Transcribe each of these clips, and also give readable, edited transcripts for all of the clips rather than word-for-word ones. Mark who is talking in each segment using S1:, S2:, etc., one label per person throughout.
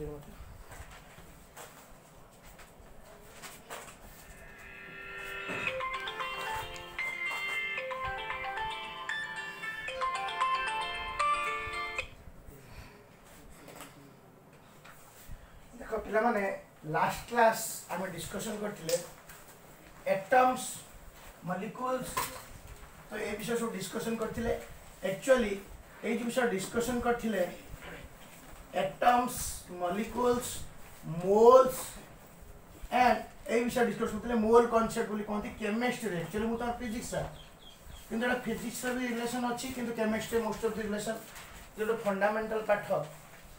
S1: दियो मते देखो पिला माने लास्ट क्लास आम डिस्कशन करथिले एटम्स मॉलिक्यूल्स तो ए विषय सब डिस्कशन करथिले एक्चुअली ए विषय डिस्कशन करथिले एटम्स मॉलिक्यूल्स मोल्स एंड ए विषय डिस्कशन करथिले मोल कांसेप्ट बोली कोनती केमिस्ट्री एक्चुअली मु तो फिजिक्स किंतु एटा फिजिक्स भी रिलेशन अछि किंतु chemistry most of the relation जो फंडामेंटल पाठ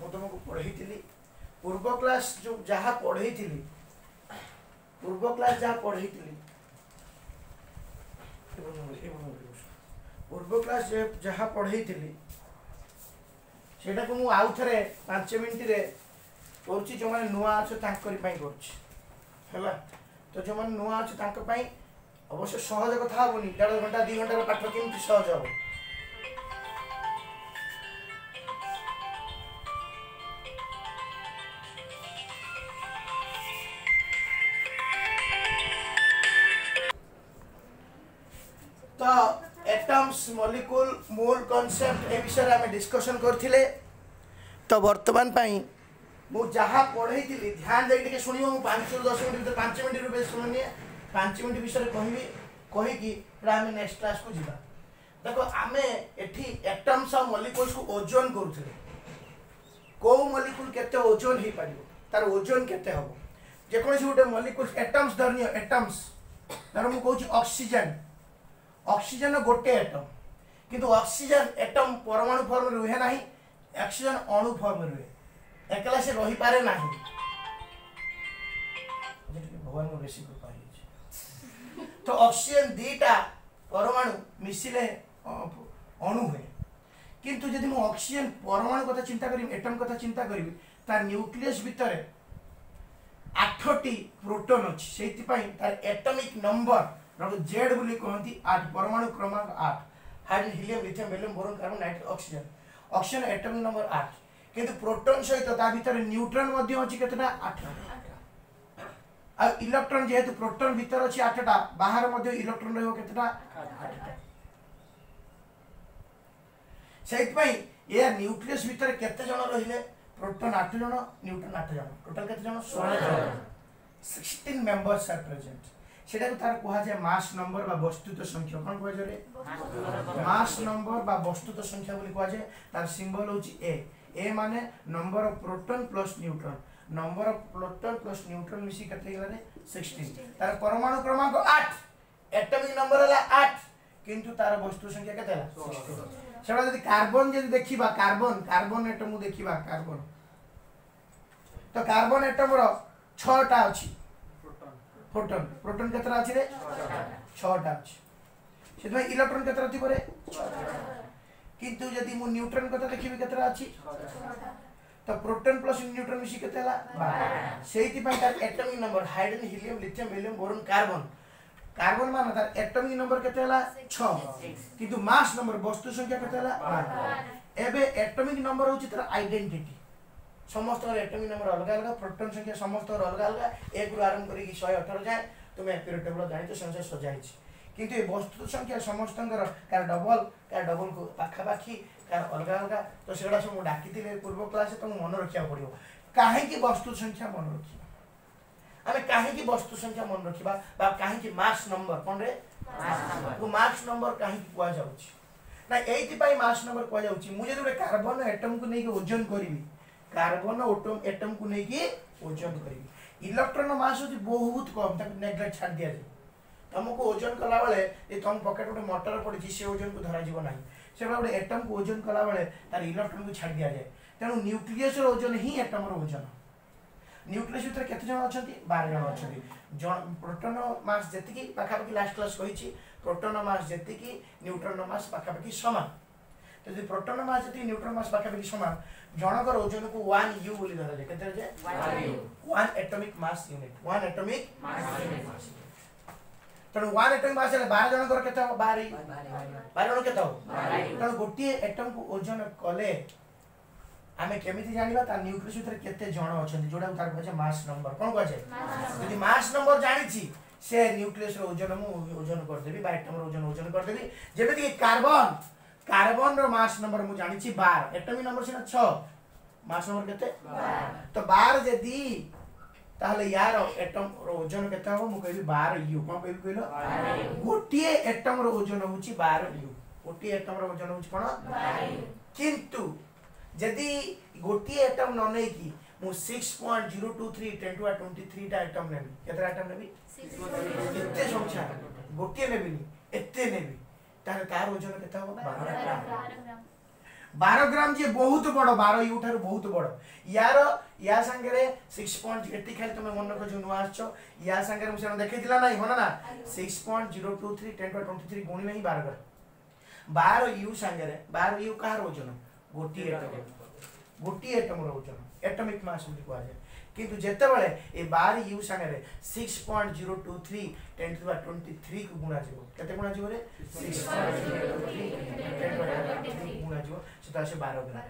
S1: मु तुमको पढैतिली पूर्व क्लास जो जहाँ पढ़ेली पूर्व क्लास जहाँ पढ़ेली पूर्व क्लास जहाँ पढ़ेली सेटा को मु आउ थे 5 मिनट रे करुच्ची जो मैंने नुआ अच्छे करा तो जो मैंने नुआ अच्छे अवश्य सहज कथा हेनी 1.5 घंटा 2 घंटा पाठ केमती सहज हम तो एटम्स मॉलिक्यूल मोल कांसेप्ट ए विषय में डिस्कशन करथिले तो वर्तमान पाई मु जहाँ पढ़ेली ध्यान देके शुणियो मु 5 ରୁ 10 मिनट भीतर 5 मिनट रुपए शुणनी 5 मिनट विषय कहबी कहीकि आम नेक्स्ट क्लास को जीवा देखो आम एठी एटम्स और मॉलिक्यूल्स को ओजन करूथिले को मॉलिक्यूल केते ओजन हे पारिबो तार ओजन केते हबो जे कोन से गोटे मॉलिक्यूल्स एटम्स धरनियो एटम्स तार मु कहूची ऑक्सीजन ऑक्सीजन गोटे एटम किंतु ऑक्सीजन एटम परमाणु फॉर्म रुहे नहीं ऑक्सीजन अणु फॉर्म रुहे एकला से रही पारे नहीं भगवान को बेसी कृपा है तो ऑक्सीजन दीटा परमाणु मिसिले अणु हुए किंतु यदि मु ऑक्सीजन परमाणु कथा चिंता करी एटम कथा चिंता करी तार न्यूक्लियस भितर 8टी प्रोटॉन अछि सेति पई तार एटॉमिक नंबर जेड बोली कहती 8 परमाणु क्रमांक 8 hydrogen helium lithium barium boron carbon nitrogen oxygen oxygen atomic number 8 किंतु प्रोटॉन सहित ता भीतर न्यूट्रॉन मध्ये अछि केतटा 8 आ इलेक्ट्रॉन जेहेतु प्रोटॉन भीतर अछि 8टा बाहर मध्ये इलेक्ट्रॉन रहयो केतटा 8टा सेति पई ये न्यूक्लियस भीतर केते जण रहिले प्रोटॉन 8 जण न्यूट्रॉन 8 जण टोटल केते जण 16 जण 16 मेंबर्स आर प्रेजेंट सेटा को तार कहा जाय मास नंबर बा वस्तुत संख्या कोन कह जरे मास नंबर बा वस्तुत संख्या बोली कहा जाय तार सिंबल होची ए माने number of proton plus neutron number of proton plus neutron मिसी कते गेले 16 तार परमाणु क्रमांक 8 एटॉमिक नंबर हला 8 किंतु तार वस्तु संख्या कते हला 16 सेटा जदी कार्बन जदी देखिबा कार्बन एटम देखिबा कार्बन तो कार्बन एटम रो 6टा अछि प्रोटॉन प्रोटॉन केतरा अछि रे 6टा अछि सेतमे इलेक्ट्रॉन केतरा थि परे 6टा किंतु यदि मु न्यूट्रॉन कथा देखिबी केतरा अछि 6टा तो प्रोटॉन प्लस न्यूट्रॉन मिसी केते हला 12 सेति पय तार atomic number hydrogen helium lithium barium boron carbon मान तार एटॉमिक नंबर केते हला 6 किंतु मास नंबर वस्तु संख्या केते हला 12 एबे एटॉमिक नंबर होछि तार आइडेंटिटी समस्त एटॉमिक नंबर अलग अलग प्रोटॉन संख्या समस्त अलग अलग एक रु आरंभ करी 118 जाए तुम पीरियड टेबल जानि तो संख्या सजाई किंतु ए वस्तु संख्या समस्त कार डबल को पाखा पाखी कार अलग अलग तो सेडा सब डाकितिले पूर्व क्लास तुम मन रखिया पड़ियो काहे की वस्तु संख्या मन रखिबा आमे काहे की वस्तु संख्या मन रखिबा बा काहे की मास नंबर कोन रे मास नंबर काहे की कुआ जाउची ना एति पई मास नंबर कुआ जाउची मु जे कार्बन एटम को नै ओजन करबी कार्बन एटम को लेकिन ओजन करी इलेक्ट्रॉन मास होची बहुत कम तक नेग्लेक्ट छाड़ दिया जाय तुमको ओजन कला बेले ए तुम पॉकेट गोटे मोटर पड़ी से ओजन को धरा जीव नाही से गोटे एटम को ओजन कला बेले तार इलेक्ट्रॉन को छाड़ दिया जाय तेणु न्यूक्लियस रो ओजन ही एटम रो ओजन न्यूक्लियस भीतर केते जण अछंती 12 जण अछंती प्रोटॉन मास जेतिकी पाखा पाखी लास्ट क्लास कहिची प्रोटॉन मास जेतिकी न्यूट्रॉन मास पाखा पाखी समान तो यदि प्रोटॉन मास जेतिकी न्यूट्रॉन मास पाखा पाखी समान जनकर ओजन को 1 U बोली धरा जाय केते जे 1 atomic mass unit 1 atomic mass तण 1 एटॉमिक मास ले 12 जनकर केते हो 12 जन केते हो तण गोटी एटम को ओजन कले आमे केमिति जानिबा ता न्यूक्लियस भितर केते जण अछंती जोडा तार कहे मास नंबर कोन कहे यदि मास नंबर जानि छी से न्यूक्लियस रो ओजन मु ओजन कर देबी 12 एटम रो ओजन कर देबी जेमिति कि कार्बन रो मास नंबर मु जानि छी 12 एटॉमिक नंबर सिना 6 मास नंबर केते 12 तो 12 यदि ताहले यार एटम रो ओजन केते हो मु कहबी 12 यू कोन कहबी कहलो गोटिए एटम रो ओजन होची 12 यू गोटिए एटम रो ओजन होची कोन 12 किंतु यदि गोटिए एटम न नै की मु 6.023 10 to 23 टा एटम नेबी केतरा एटम नेबी एते संख्या गोटिए नेबी एते नेबी तार तार ओजन केता हो 12 ग्राम जे बहुत बड़ 12 यू ठार बहुत बड़ यार या संगे 6.80 खाली तुम मन को जो नुआ आछो या संगे मु सेन देखैतिला नै होना ना 6.023 10 to 23 गुणी नहीं 12 ग्राम 12 यू संगे 12 यू कार ओजन गोटी एटम रो ओजन एटॉमिक मास বুলি কোৱা যায় কিন্তু যেতেবেলে এই 12 ইউ সাঙ্গে 6.023 10 to the 23 को गुणा जीवो केते गुणा जीवो रे 6.023 10 to the 23 गुणा जीवो सेटा আছে 12 ग्राम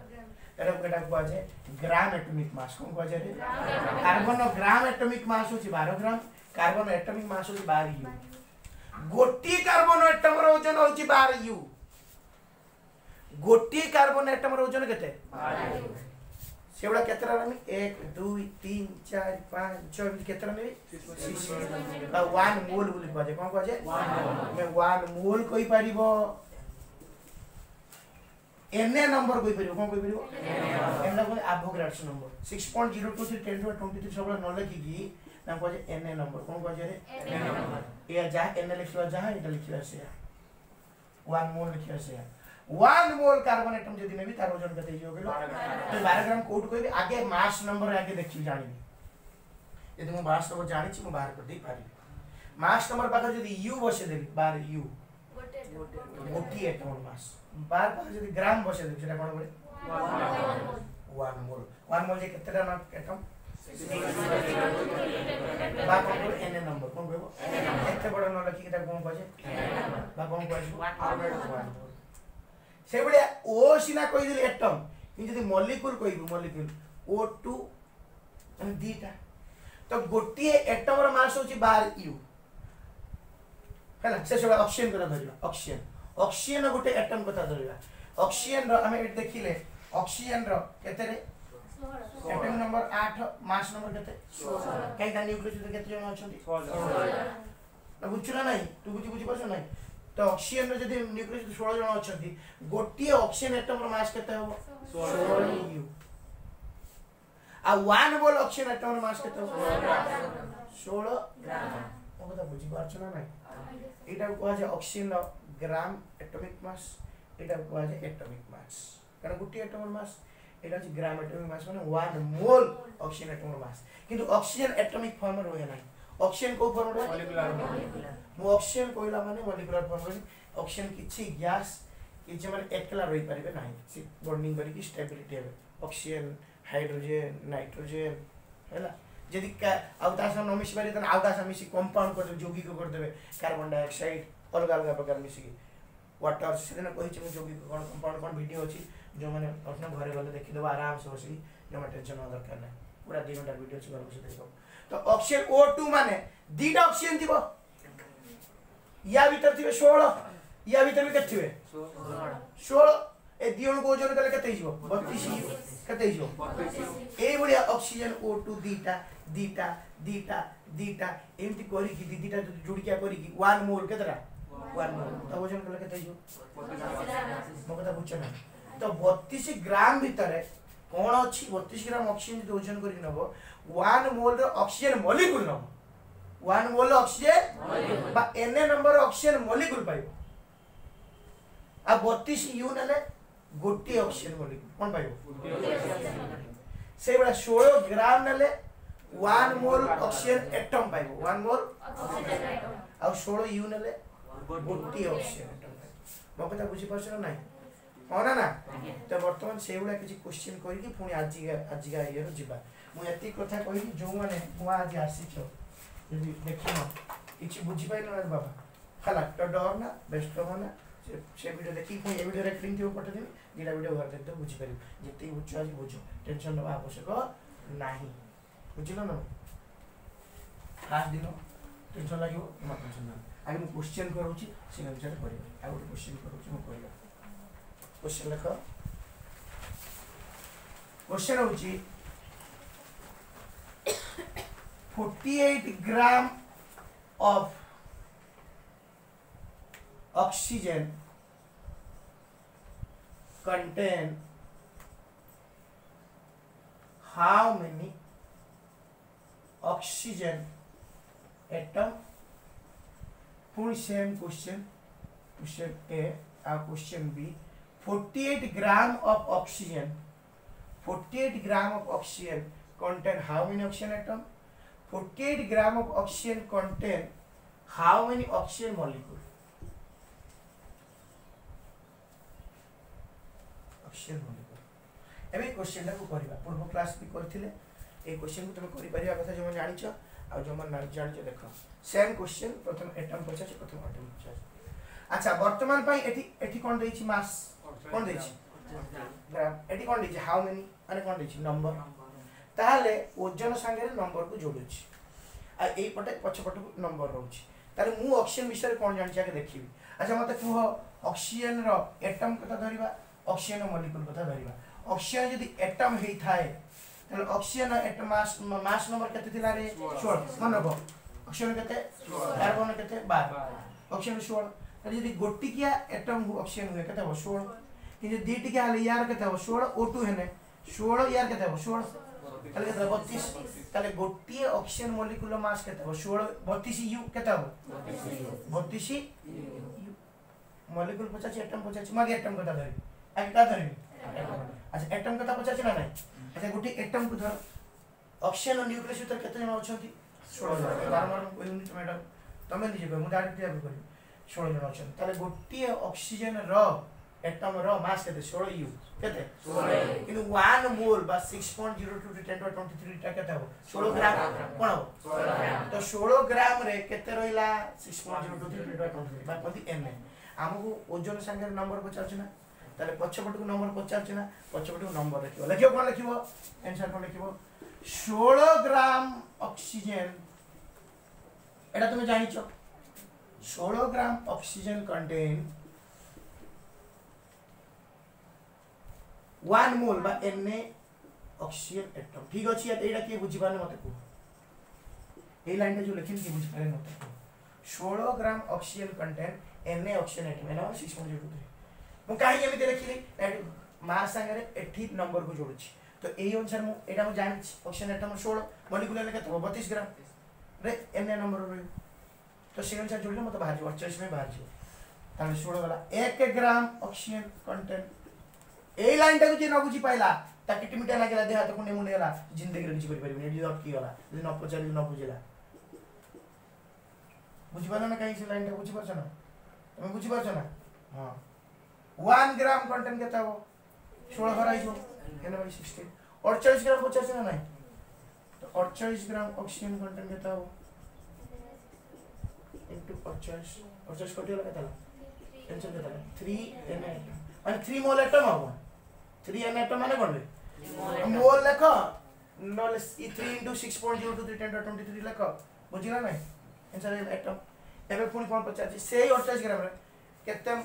S1: एटा केटा কোৱা যায় ग्राम एटॉमिक मास कोन কোৱা যায় रे कार्बन रो ग्राम एटॉमिक मास होची 12 ग्राम कार्बन एटॉमिक मास होची 12 यू गोटी कार्बन एटम रो ओजन होची 12 यू गोटी कार्बन एटम रो ओजन केते 12 यू सेवडा केतरा रमी 1 2 3 4 5 6 केतरा नेबी 6 1 मोल बोली कहजे कोन कहजे 1 मैं 1 मोल कोइ परिबो एन नंबर कोइ परिबो कोन कोइ परिबो एन को एवोगाड्रोस नंबर 6.023 10 to 23 सबला न लिखि की ना कहजे एन नंबर कोन कहजे रे एन नंबर या जा एन लिखिबा जा एटा लिखिबा से 1 मोल लिखिबा से 1 मोल कार्बन एटम जदी नेबी तार ओजन कते हियो गेलो तो 12 ग्राम कोड कहबी आगे मास नंबर आगे देखि जानिबी यदि मु मास नंबर जानि छी मु बाहर कर दे पारी मास नंबर पाखा जदी यू बसे देबी 12 यू गोटी एटम मास 12 पाखा जदी ग्राम बसे देबी सेटा कोन बोले 1 मोल जे केतेटा ना एटम बा कोन बोले एन नंबर कोन कहबो एते बड न लखि केटा कोन कहजे बा कोन कहबो 1 से बड़े ओ सिना कहि दिले एटम कि जदी मॉलिक्यूल कहबो मॉलिक्यूल O2 अनि दीटा तो गोटिए एटम रो मास होची 12 यू हला से सब ऑक्सीजन करा धरिबा ऑक्सीजन गोटे एटम कथा धरिबा ऑक्सीजन रो हमें एट देखिले ऑक्सीजन रो केते रे 16 एटम नंबर 8 मास नंबर केते 16 काई ता न्यूक्लियस केते जण अछंती 16 ना बुझुला नाही तू बुझी परछ नाही तो ऑक्सीजन रो जदी न्यूक्लियस 16 जण अछंती गोटिए ऑक्सीजन एटम रो मास केते हो 16 यू आ 1 मोल ऑक्सीजन एटम रो मास केते हो 16 ग्राम ओ कथा बुझी परछ ना नाही एटा को जे ऑक्सीजन रो ग्राम एटॉमिक मास एटा को जे एटॉमिक मास कारण गोटिए एटम रो मास एटा जे ग्राम एटॉमिक मास माने 1 मोल ऑक्सीजन एटम रो मास किंतु ऑक्सीजन एटॉमिक फॉर्म रो है नाही ऑक्सीजन को फॉर्म रो मॉलिक्यूलर मु ऑक्सीजन कोइला माने मॉलिक्यूलर फॉर्म रो ऑक्सीजन किछि गैस किछि माने एकला रहि परिबे नाही सी बॉन्डिंग करी की स्टेबिलिटी है ऑक्सीजन हाइड्रोजन नाइट्रोजन हैला जदी का आउदास न मिस बारी तन आउदास मिसी कंपाउंड कर यौगिक कर देबे कार्बन डाइऑक्साइड अलग अलग प्रकार मिसी वाटर सेना कहि छ यौगिक कोन कंपाउंड कोन वीडियो अछि जो माने अपना घरे गले देखि देबो आराम से बसी जमा टेंशन न दरकार नै पूरा 2 घंटा वीडियो छ घर बसी देखो तो ऑक्सीजन O2 माने दीटा ऑक्सीजन थिबो या भीतर थिबे 16 या भीतर भी केते थिबे 16 ए दियोन को ओजन कले केते हिजो 32 केते हिजो 32 ए बडिया ऑक्सीजन O2 दीटा एमती करी की दीटा जुड़ी क्या करी की 1 मोल केतरा 1 मोल तो ओजन कले केते हिजो 32 मो कथा बुझछ ना तो 32 ग्राम भीतर कोन अछि 32 ग्राम ऑक्सीजन जो ओजन करी नबो 1 मोल रो ऑक्सीजन मॉलिक्यूल नबो 1 मोल ऑक्सीजन मॉलिक्यूल बा एन नंबर ऑक्सीजन मॉलिक्यूल पाइबो आ 32 यू नले गोटी ऑक्सीजन मॉलिक्यूल कोन पाइबो से बड़ा 16 ग्राम नले 1 मोल ऑक्सीजन एटम पाइबो 1 मोल ऑक्सीजन एटम आ 16 यू नले गोटी ऑक्सीजन एटम मो कथा बुझी परछ ना होना ना तो वर्तमान से गुला किछि क्वेश्चन करी कि पुनी आजिगा इयर जिबा मु एती कथा कहि जो माने मु आज आसी छ यदि देखिनो किछि बुझी पाइलो ना बाबा हला तो डर ना बेस्ट होना से वीडियो देखी पुणी ए वीडियो लिंक थी पठेदेवी दुटा वीडियो घर देखते बुझी पार जितनी बुझ आज बुझ टेंशन ना आवश्यक ना बुझल ना फास्ट दिन टेंशन लगे ना टेंशन ना आगे मुझे क्वेश्चन करोची से अनुसार कर गोटे क्वेश्चन करोची मुझे क्वेश्चन लिख क्वेश्चन होची 48 ग्राम of oxygen contain how many oxygen atom? Full same question A and question B. 48 gram of oxygen. 48 gram of oxygen contain how many oxygen atom? 48 gram of oxygen contain how many oxygen molecule? Oxygen molecule. एबे question को करबा पूर्व class भी करथिले ए question को तुम करि परिबा कथा जो मन जानिछ आ जो मन नाही जानिछ देखो सेम क्वेश्चन प्रथम एटम पचास प्रथम एटम पचास अच्छा वर्तमान पई एठी कोन देछि मास कोन देछि ग्राम एठी कोन देछि हाउ मेनी अने कोन देछि नंबर ताले ओजन संगे नंबर को जोडुछि आ एई पटे पछपट नंबर रहउछि ताले मु ऑक्सीजन विषय कोन जानि के देखिबी अच्छा मते कुह ऑक्सीजन रो एटम कथा धरिबा ऑक्सीजन मॉलिक्यूल कथा धरिबा ऑक्सीजन यदि एटम हेई थाए ताले ऑक्सीजन एटम मास नंबर केते थिला रे 16 मनबो ऑक्सीजन केते कार्बन केते 12 ऑक्सीजन 16 ताले यदि गोटिकिया एटम ऑक्सीजन हुए केते 16 कि जे दीटिकिया हले यार केते 16 O2 हेने 16 यार केते 16 ताले केते 32 ताले गोटिए ऑक्सीजन मॉलिक्यूल मास केते 16 32 U केते 32 मॉलिक्यूल 50 एटम 50 मागे एटम कथा धरि एकटा धरि अच्छा एटम कथा 50 ना नहीं अच्छा गोटी एटम को धर ऑक्सीजन और न्यूक्लियस भीतर केते जण अछंती 16 जण बारंबार यूनिट मैडम तमे निजे को मु डायरेक्ट याब करी 16 जण अछंती ताले गोटी ऑक्सीजन रो एटम रो मास केते 16 U केते 16 किनु 1 मोल बा 6.02 to 10 to 23 टा केते हो 16 ग्राम कोन हो 16 ग्राम तो 16 ग्राम रे केते रहिला 6.02 to 10 to 23 बा पति n हमको ओजन संगे नंबर पचारछ ना ताले पछपट को नंबर पचारछ ना पछपट को नंबर लिखियो लिखियो कोन लिखियो आंसर कोन लिखियो 16 ग्राम ऑक्सीजन एटा तुम जानिछो 16 ग्राम ऑक्सीजन कंटेन 1 मोल बा Na ऑक्सीजन एटम ठीक अछि एटा के बुझी पाने मते को ए लाइन जो लिखिन के बुझी पाने मते को 16 gram oxygen contain Na oxygen atom एना 6.02 मु काहे एमिते लिखिली मास संगे एठी नंबर को जोडुछि तो एई अनुसार मु एटा मु जानि ऑक्सीजन एटम 16 मॉलिक्यूल लेके 32 ग्राम रे Na नंबर रो तो से अनुसार जोडले मते बाहर 48 में बाहर जो ताले 16 वाला 1 ग्राम ऑक्सीजन कंटेन ए लाइन टा जे न बुझी पाइला ता किटमिटा लागला देहा तो कोने मुने होला जिंदगी रे किछ करि परिबे एडी अटकी होला जे न पचारि न बुझिला बुझी पाला ना काई से लाइन टा बुझी परछ ना तुम बुझी परछ ना हां 1 ग्राम कंटेन केता हो 16 भराई जो एना बाई 16 48 ग्राम 50 ना नहीं तो 48 ग्राम ऑक्सीजन कंटेन केता हो इनटू 50 50 कोटी वाला केता टेंशन केता 3 Na माने 3 मोल एटम हो 3 Na एटम माने कोन मोल लेखो नॉल 3 into 6.02 to 10 to 23 लेखो बुझिला नहीं आंसर एटम एबे पुनी कोन 50 से 28 ग्राम रे केते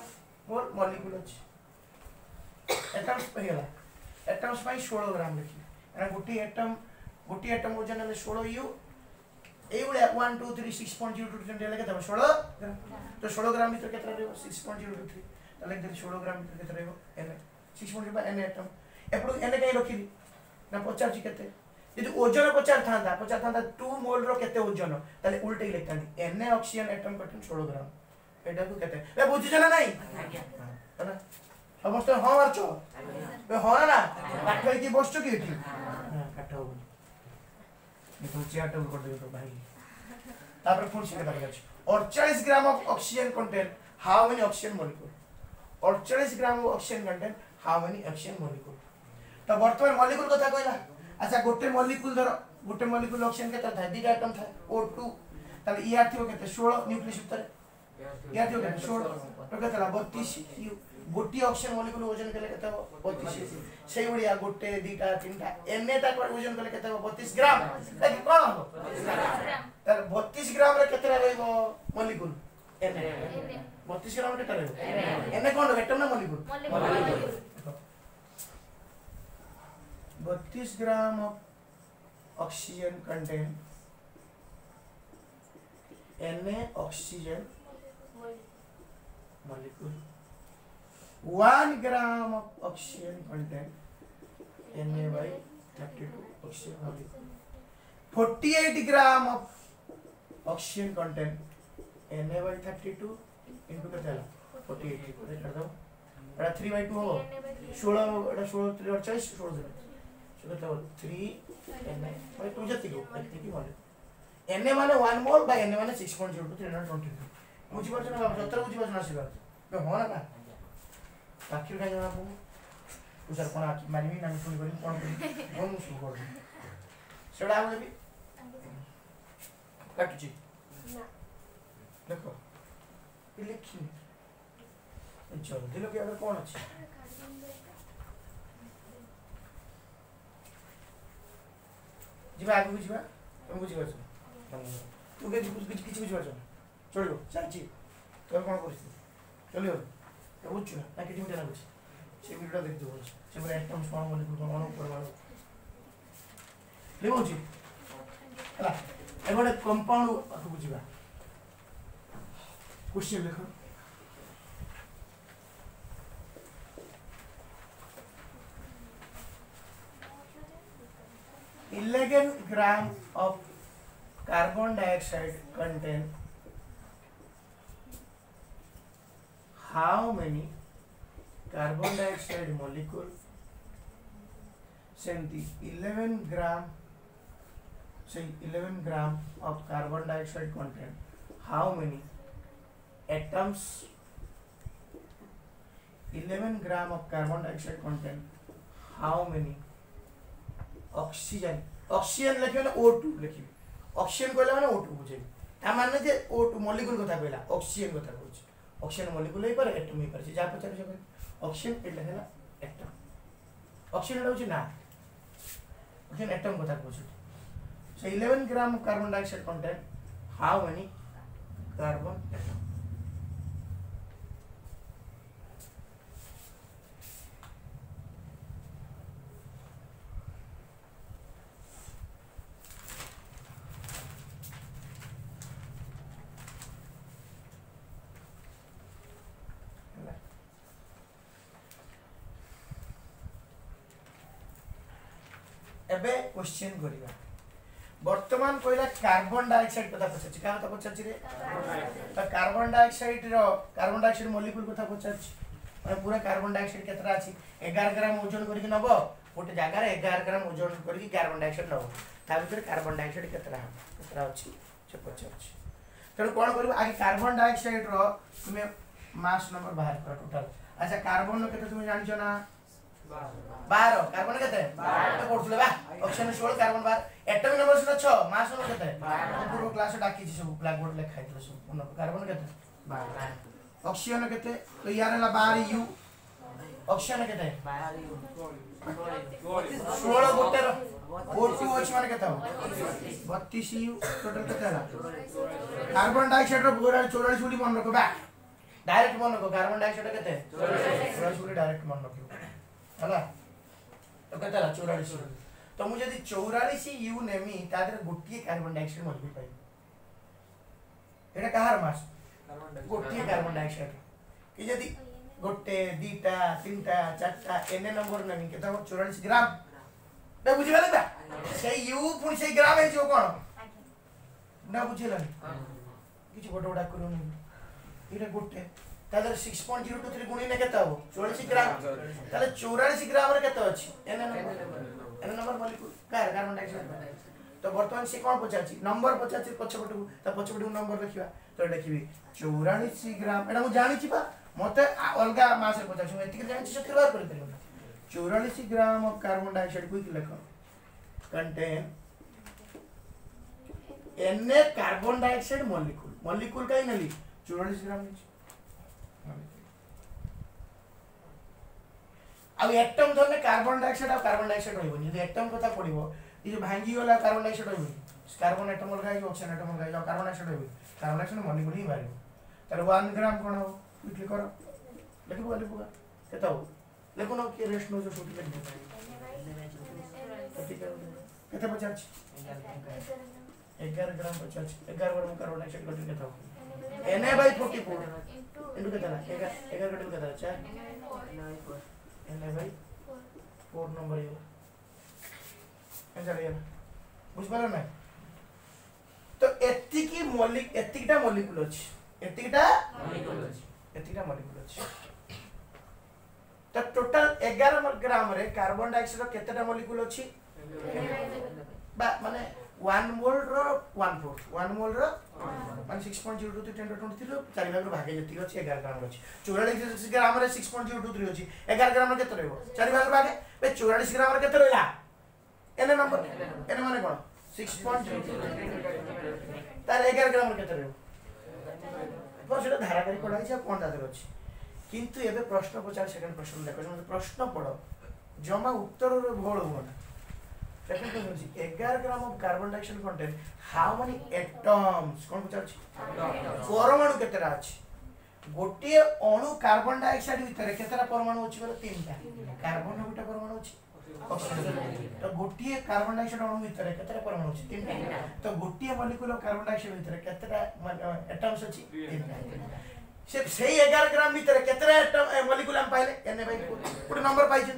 S1: मोल मॉलिक्यूल अछि एटम्स पहिला एटम्स पाई 16 ग्राम लिखि एना गोटी एटम वजन ले 16 U ए गुले 1 2 3 6.02 to 10 लेके तब 16 तो 16 ग्राम भीतर केतना रहबो 6.02 तले 16 ग्राम भीतर केतना रहबो Na 6.02 Na एटम एपडो Na कई रखिली ना 50 केते यदि ओजन 50 था 2 मोल रो केते ओजन तले उल्टे लिखतानी Na ऑक्सीजन एटम कंटेन 16 ग्राम एटा को केते ए बुझि जना नहीं है ना समस्त हां मारछो बे हो ना काठ की बसछो की एठी हां काठ हो ये तो चेयर टेबल कर दे तो भाई तापर फोन से केता अछि 48 gram of oxygen contain how many oxygen molecule 48 gram of oxygen contain how many oxygen molecule तो वर्तमान मॉलिक्यूल कथा कहला अच्छा गोटे मॉलिक्यूल धर गोटे मॉलिक्यूल ऑक्सीजन केता था दीटा एटम था O2 तले ER थियो केते 16 न्यूक्लियस भीतर या जो केते 16 तो केते 32 गोटी ऑक्सीजन मॉलिक्यूल वजन केले केते 32 सेही बढिया गोटे दीटा तीनटा एने ता वजन केले केते 32 ग्राम ताकि कोन हो 32 ग्राम तर 32 ग्राम रे केते रहइबो मॉलिक्यूल एने 32 ग्राम केते रहइबो एने कोन एटम ना molecule 32 gram of oxygen contain Na oxygen molecule 1 gram of oxygen content Na by 32 oxygen molecule 48 gram of oxygen content Na by 32 into कितना 48 कर दो एटा 3 by 2 हो 16 एटा 16 3 और 40 16 दे कितना 3 Na by 2 जति को एतिकी मोल Na माने 1 मोल बाय Na माने 6.02 322 बुझी पाछ ना बाबू 17 बुझी पाछ ना सिबा बे हो ना आखिर का जना पु उसर कोन आखि मारिमी ना सुन करी कोन कोन सुन कर सेडा हम भी काटुची ना देखो ये लिखी जल्दी लोग अगर कौन अच्छी जीवा आगे बुझिबा तुम बुझि पाछ तू के कुछ बुझि पाछ चलियो चाची तो कोन करछि चलियो तो बुझछु ना कि टिमटा लागछ से वीडियो देख दो से पूरा एटम स्मॉल मॉलिक्यूल को ऑन परमाणु लेबोछि हला एबोडे कंपाउंड आको बुझिबा क्वेश्चन लिखो 11 gram of carbon dioxide contain how many carbon dioxide molecule? Seventy 11 gram. Say 11 gram of carbon dioxide contain how many atoms? 11 gram of carbon dioxide contain how many oxygen oxygen लिखे ना O2 लिखि oxygen कहले माने O2 बुझे आ माने जे O2 molecule कथा कहला oxygen कथा कहछ ऑक्सीजन मॉलिक्यूल हे पर एटम हे पर जा पचार जे ऑक्सीजन पे लिखेला एटम ऑक्सीजन होछि ना ऑक्सीजन एटम कथा कहछ सो 11 gram carbon dioxide contain how many carbon atom एबे क्वेश्चन करिबा वर्तमान कोइला कार्बन डाइऑक्साइड कथा पछछि का कथा पछछि रे त कार्बन डाइऑक्साइड मॉलिक्यूल कथा पछछि माने पूरा कार्बन डाइऑक्साइड केतरा अछि 11 ग्राम ओजन करिक नबो गोटे जगह रे 11 ग्राम ओजन करिक कार्बन डाइऑक्साइड नबो ता भीतर कार्बन डाइऑक्साइड केतरा अछि से पछछि त कोन करबो आगे कार्बन डाइऑक्साइड रो तुमे मास नंबर बाहर कर टोटल अच्छा कार्बन केते तुमे जानिछो ना 12 कार्बन केते 12 पढुले बा ऑक्सीजन 16 कार्बन 12 एटॉमिक नंबर सुन 6 मास न केते 12 पूर्व क्लास डाकी छी सब ब्लैक बोर्ड लिखाइ थलो सब उन कार्बन केते 12 ऑक्सीजन केते तो यार ला 12 यू ऑक्सीजन केते 12 यू 16 गोटे रो O2 अछि माने केते 32 यू टोटल केते हला कार्बन डाइऑक्साइड रो 44 गुडी मन रखो बा डायरेक्ट मन रखो कार्बन डाइऑक्साइड केते 44 गुडी डायरेक्ट मन रखो हला तो केते हला 44 तो मुझे यदि 44 यू नेमी तादर गोटिए कार्बन डाइऑक्साइड मॉलिक्यूल पाई एटा कहार मास गोटिए कार्बन डाइऑक्साइड कि यदि गोटे दीटा तीनटा चारटा एन नंबर नेमी केते 44 ग्राम बे बुझि गेल बा से यू पुन से ग्राम है जो कोन ना बुझिलन किछ गोटा गोटा करू नै इरे गोटे तादर 6.023 गुणी ने केते हो 44 ग्राम ताले 44 ग्राम रे केते अछि N number molecule carbon dioxide तो वर्तमान से कोन पचाछि नंबर पचाछि पछपटू त पछपटू नंबर लिखिबा तो लिखिबी 44 ग्राम एटा मु जानि छी बा मते अलगा मास पचाछि मु एतिक जानि छी से बार कर परिबो 44 gram of carbon dioxide quick लिखो contain Na carbon dioxide molecule molecule काई नली 44 ग्राम अब एटम धरने कार्बन डाइऑक्साइड और कार्बन डाइऑक्साइड रहबो यदि एटम कथा पड़िबो ये जो भांगी वाला कार्बन डाइऑक्साइड रहबो कार्बन एटम अलग है ऑक्सीजन एटम अलग है कार्बन डाइऑक्साइड रहबो कार्बन डाइऑक्साइड मॉलिक्यूल ही बारिबो तार 1 ग्राम कोन हो क्लिक करो लिखबो लिखबो केता हो देखो ना कि रेस्ट नो जो छोटी लिख दो केते पचाच 11 ग्राम पचाच 11 ग्राम कार्बन डाइऑक्साइड कटे केता हो Na/44 इनटू केता 11 कटे केता 4 Na/4 नंबर ये आंसर ये बुझ पारो ना तो एतिकी मॉलिक एतिकटा मॉलिक्यूल अछि एतिकटा मॉलिक्यूल अछि तो टोटल 11 ग्राम रे कार्बन डाइऑक्साइड केतेटा मॉलिक्यूल अछि बा माने 1 मोल रो 1 मोल रो माने 6.02 to 1023 चारि भाग रो भागे जति अछि 11 ग्राम अछि 44 ग्राम रे 6.023 अछि 11 ग्राम रे केते रहबो चारि भाग भागे बे 44 ग्राम रे केते रहला एने नंबर एने माने कोन 6.0 तार 11 ग्राम रे केते रहबो पर सेटा धाराकारी पढाई छै कोन दादर अछि किंतु एबे प्रश्न पचार सेकंड प्रश्न देखो प्रश्न पढ़ो जमा उत्तर रो भोल होना सेकंड क्वेश्चन छी 11 gram of carbon dioxide contain how many atoms कोन पचार छी परमाणु केतेरा अछि गोटे अणु कार्बन डाइऑक्साइड भीतर केतेरा परमाणु अछि बोले तीनटा कार्बन गोटे परमाणु अछि ऑक्सीजन तो गोटे कार्बन डाइऑक्साइड अणु भीतर केतेरा परमाणु अछि तीनटा तो गोटे मॉलिक्यूल ऑफ कार्बन डाइऑक्साइड भीतर केतेरा एटम्स अछि तीनटा से 11 ग्राम भीतर केतेरा एटम मॉलिक्यूल हम पाइले एने भाई गोटे नंबर पाइछन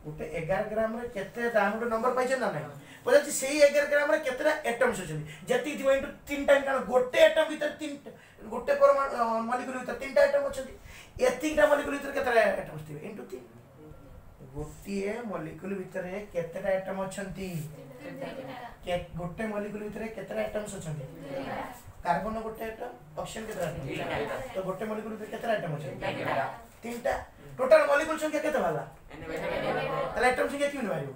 S1: गोटे 11 ग्राम रे केते दाम गोटे नंबर पाइछन ना नै बोले छी सेही 11 ग्राम रे केतेरा एटम्स अछि जति दियो इनटू 3 टाइम कारण गोटे एटम भीतर 3 गोटे परमाणु मॉलिक्यूल भीतर 3टा एटम अछि एतिकटा मॉलिक्यूल भीतर केतेरा एटम्स थिबे इनटू 3 गोटे मॉलिक्यूल भीतर केतेरा एटम अछंती गोटे मॉलिक्यूल भीतर केतेरा एटम्स अछंती कार्बन गोटे एटम ऑक्सीजन केतेरा एटम तो गोटे मॉलिक्यूल भीतर केतेरा एटम अछि तीनटा टोटल मॉलिक्यूल संख्या केते भाला तले एटम संख्या किन भाइयो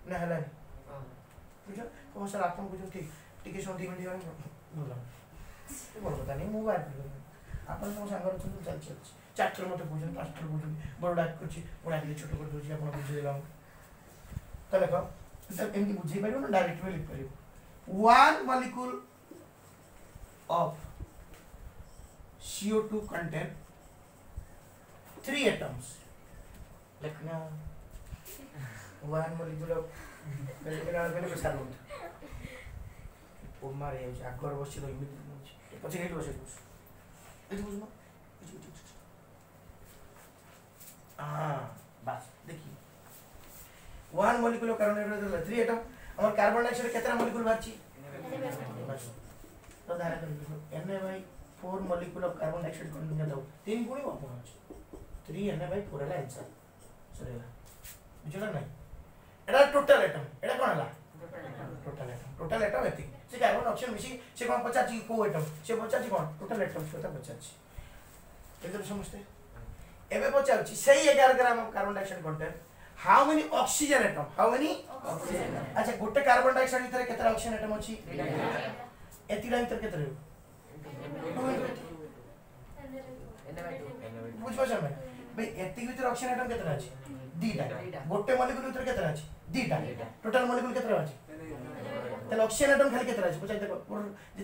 S1: ना हला बुझो को सर आपन बुझो ठीक टिके संधि में दियो बोला बोल पता नहीं मोबाइल आपन को संगर चल चल चल चार मते बुझन पांच बुझन बड़ डाक करछि बड़ा के छोट कर दोछि आपन बुझि देलाम त देखो सब एमकी बुझि पाइबो ना डायरेक्ट लिख परिबो 1 molecule of CO2 contain 3 atoms लिखना 1 molecule of बेले के साथ ओ मारे आगर बसी रही पछि हेट बसे एति बुझनो बस देखिए 1 molecule of carbon dioxide 3 atom और कार्बन डाइऑक्साइड केतना मॉलिक्यूल बाची बस तो धारा कर लिखो Na/4 molecule of carbon dioxide contain दो 3 गुणी अपन अछि 3 Na/4 है आंसर सरेला बुझला नहीं एटा टोटल एटम एटा कोन हला टोटल एटम एति से कार्बन ऑक्सीजन मिसी से कोन 50 को एटम से 50 कोन टोटल एटम से 50 एकदम समझते एबे पचाउची सही 11 gram of carbon dioxide contain how many oxygen atom how many oxygen अच्छा गोटे कार्बन डाइऑक्साइड भीतर केतना ऑक्सीजन एटम अछि एतिरा भीतर केते रहउ 2 बुझ पछन भाई एति भीतर ऑक्सीजन एटम केतना अछि दीटा गोटे मॉलिक्यूल भीतर केतना अछि दीटा टोटल मॉलिक्यूल केतना अछि तले ऑक्सीजन एटम खाली केतना अछि पछाइ देखो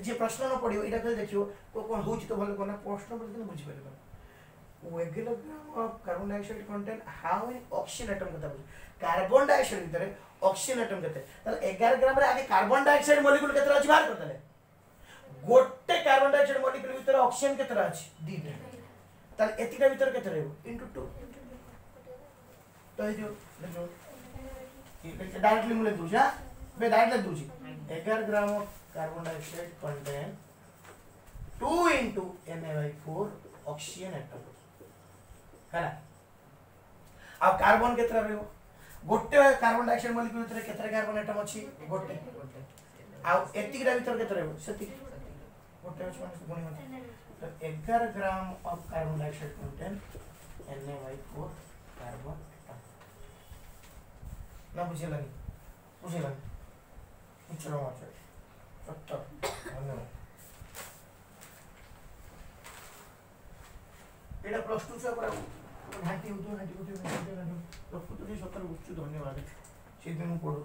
S1: जे प्रश्न न पडियो एटा खाली देखियो कोन होउची तो भलो कोना प्रश्न पडियो बुझि पाइबो 1 kilogram of carbon dioxide contain how many oxygen atom कता बुझ कार्बन डाइऑक्साइड भीतर ऑक्सीजन एटम केते ताले 11 ग्राम रे आगे कार्बन डाइऑक्साइड मॉलिक्यूल केतरा अछि बाहर करतले गोटे कार्बन डाइऑक्साइड मॉलिक्यूल भीतर ऑक्सीजन केतरा अछि दीटा ताले एतिका भीतर केते रहबो * 2 तो ए जो देखो ये डायरेक्टली मुले दूजा बे डायरेक्टली दूजी 11 ग्राम of carbon dioxide contain 2 into Na/4 oxygen atom है ना अब कार्बन केतरा रहबो गोटे कार्बन डाइऑक्साइड मॉलिक्यूल भीतर केतरा कार्बन एटम अछि गोटे आ एतिकरा भीतर केतरा रहबो सेति गोटे अछि माने गुणी मत तो 11 gram of carbon dioxide contain Na/4 carbon atom ना बुझेला बुझेला चलो अच्छा धन्यवाद प्लस 2 छुआ पड़ा घाटी होतो घाटी प्रकृति सतर बुझु धन्यवाद से दिन पढ़ू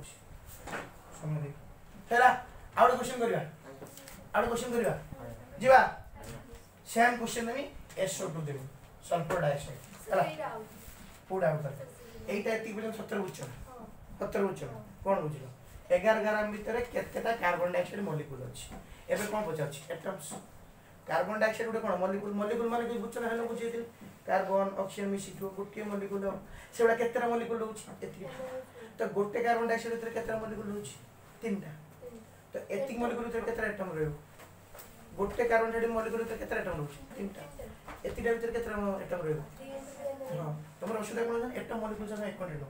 S1: समय देख हेला आउट क्वेश्चन करिया आउट क्वेश्चन करिया जीवा सेम क्वेश्चन देमी SO2 देबो सल्फर डाइऑक्साइड हेला पूरा आउट एटा एति बिना 70 बुझछ 70 बुझछ कोन बुझिलो 11 ग्राम भीतर केतेटा कार्बन डाइऑक्साइड मॉलिक्यूल अछि एबे कोन पचाछि एटम्स कार्बन डाइऑक्साइड उडे कोन मॉलिक्यूल मॉलिक्यूल माने कि बुझछ ना हेलो बुझि दिल कार्बन ऑक्सीजन मिसितो गोटे मॉलिक्यूल सेबा केतेटा मॉलिक्यूल होछि एति तो गोटे कार्बन डाइऑक्साइड भीतर केतेटा मॉलिक्यूल होछि तीनटा तो एति मॉलिक्यूल भीतर केतेटा एटम रहयो गोटे कार्बन डाइऑक्साइड मॉलिक्यूल भीतर केतेटा एटम होछि तीनटा एतिटा भीतर केतेटा एटम रहयो हां तमर औषध कोन जान एटम मॉलिक्यूल जन 1 क्वांटिटी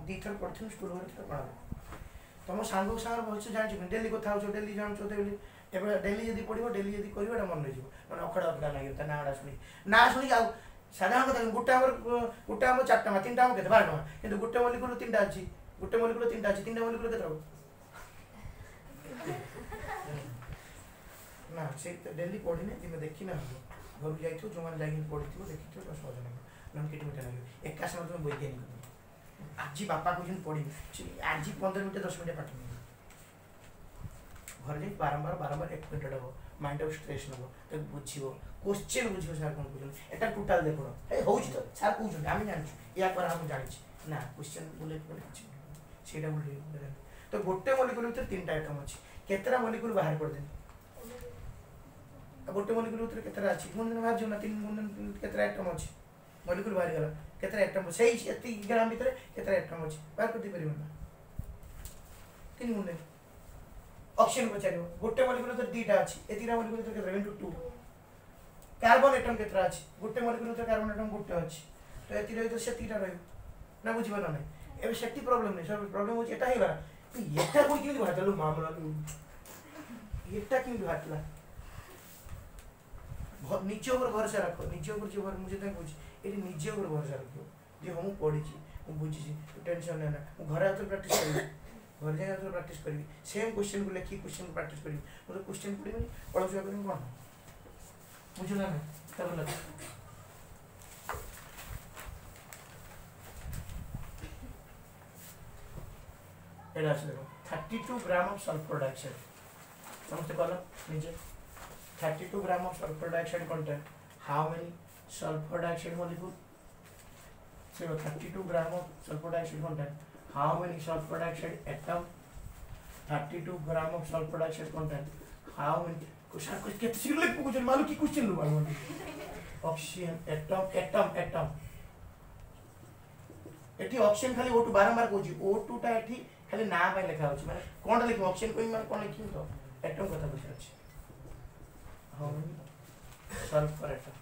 S1: दी थर पढ़थिन स्कूल वर थर पढ़ा तम सांगो सांग बहुत जानि डेली को थाउ डेली जान चोते बोली एबे डेली यदि पढ़िबो डेली यदि करिबो एटा मन रहिबो माने अखड़ा अखड़ा लागियो त नाडा सुनी आ साधारण कथा गुटा हमर चारटा मा तीनटा हम केते 12 टका किंतु गुटे मॉलिक्यूल तीनटा अछि गुटे मॉलिक्यूल तीनटा अछि तीनटा मॉलिक्यूल केते रहबो ना से डेली पढ़िने दिन देखि ना घर जाइथो जो मान लागिन पढ़िथो देखिथो तो सहज नाही नन केटी मिटा नाही एका समय तुम वैज्ञानिक आज बापा को जिन पढ़ी आज 15 मिनिट 10 मिनिट पाठ घर जाई बारंबार एक मिनिट हो माइंड ऑफ स्ट्रेस नो तो बुझियो क्वेश्चन बुझियो सर कोन बुझियो एटा टोटल देखो ए होउछ तो सर पूछ हम जानछु या पर हम जानछि ना क्वेश्चन बोले बोले किछ सेटा बोले तो गोटे मॉलिक्यूल भीतर तीनटा आइटम अछि केतरा मॉलिक्यूल बाहर कर दे गोटे मॉलिक्यूल भीतर केतरा अछि गुण बाहर जो ना तीन गुण केतरा आइटम अछि मॉलिक्यूल बाहर गला केतरा आइटम सही एति ग्राम भीतर केतरा आइटम अछि बाहर कर दे परिबो ना तीन गुण ऑप्शन बचारियो गोटे मॉलिक्यूल भीतर दीटा अछि एतिरा मॉलिक्यूल भीतर केतरा 2 कार्बन एटम केतरा अछि गोटे मॉलिक्यूल भीतर कार्बन एटम गोटे अछि तो एतिरा तो सेतिरा रहयो ना बुझिबो ना नै एबे सेति प्रॉब्लम नै सब प्रॉब्लम होछि एटा हेबा एटा कोइ किनि भातलु मामला एटा किनि भातला निजे ऊपर भरोसा रखो निजे ऊपर जो मुझे तक बुझ एटी निजे ऊपर भरोसा रखो जे हम पढ़ी छी मु बुझी छी टेंशन नै ना घर आतो प्रैक्टिस करी घर जाय आतो प्रैक्टिस करी सेम क्वेश्चन को लेखी क्वेश्चन प्रैक्टिस करी मतलब क्वेश्चन पढ़ी पढ़ो करी कोन बुझला ना तब लग एला से देखो 32 ग्राम ऑफ सल्फर डाइऑक्साइड समझते कहला नीचे 32 gram of sulfur dioxide contain how many sulfur dioxide molecule? So 32 gram of sulfur dioxide contain how many sulfur dioxide atom? 32 gram of sulfur dioxide contain how many? Question कुछ कितने सिर लग पूछे मालूम की क्वेश्चन लो मालूम ऑक्सीजन एटम एटी ऑक्सीजन खाली O2 बारंबार कहूची O2 टा एटी खाली ना पे लिखा होची माने कोन लिखो ऑक्सीजन कोइ माने कोन लिखि तो एटम कथा बुझा अछि सल्फर एटम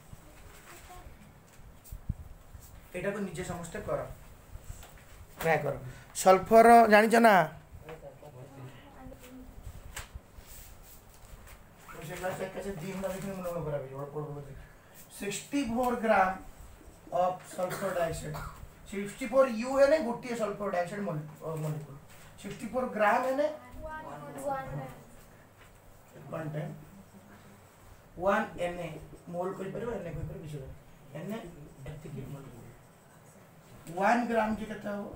S1: एटा को निजे समझते करो ट्राई करो सल्फर जानि छ ना तो से क्लास कैसे दिन ना देखने मन करा भी और पढ़ो 64 gram of sulphur dioxide 64 you है ने गोटी सल्फर डाइऑक्साइड मॉलिक्यूल 64 ग्राम है ने 1 कंटेंट 1 Na मोल कोइ परबो Na कोइ पर बिछो Na एतिकी मोल 1 ग्राम जे कता हो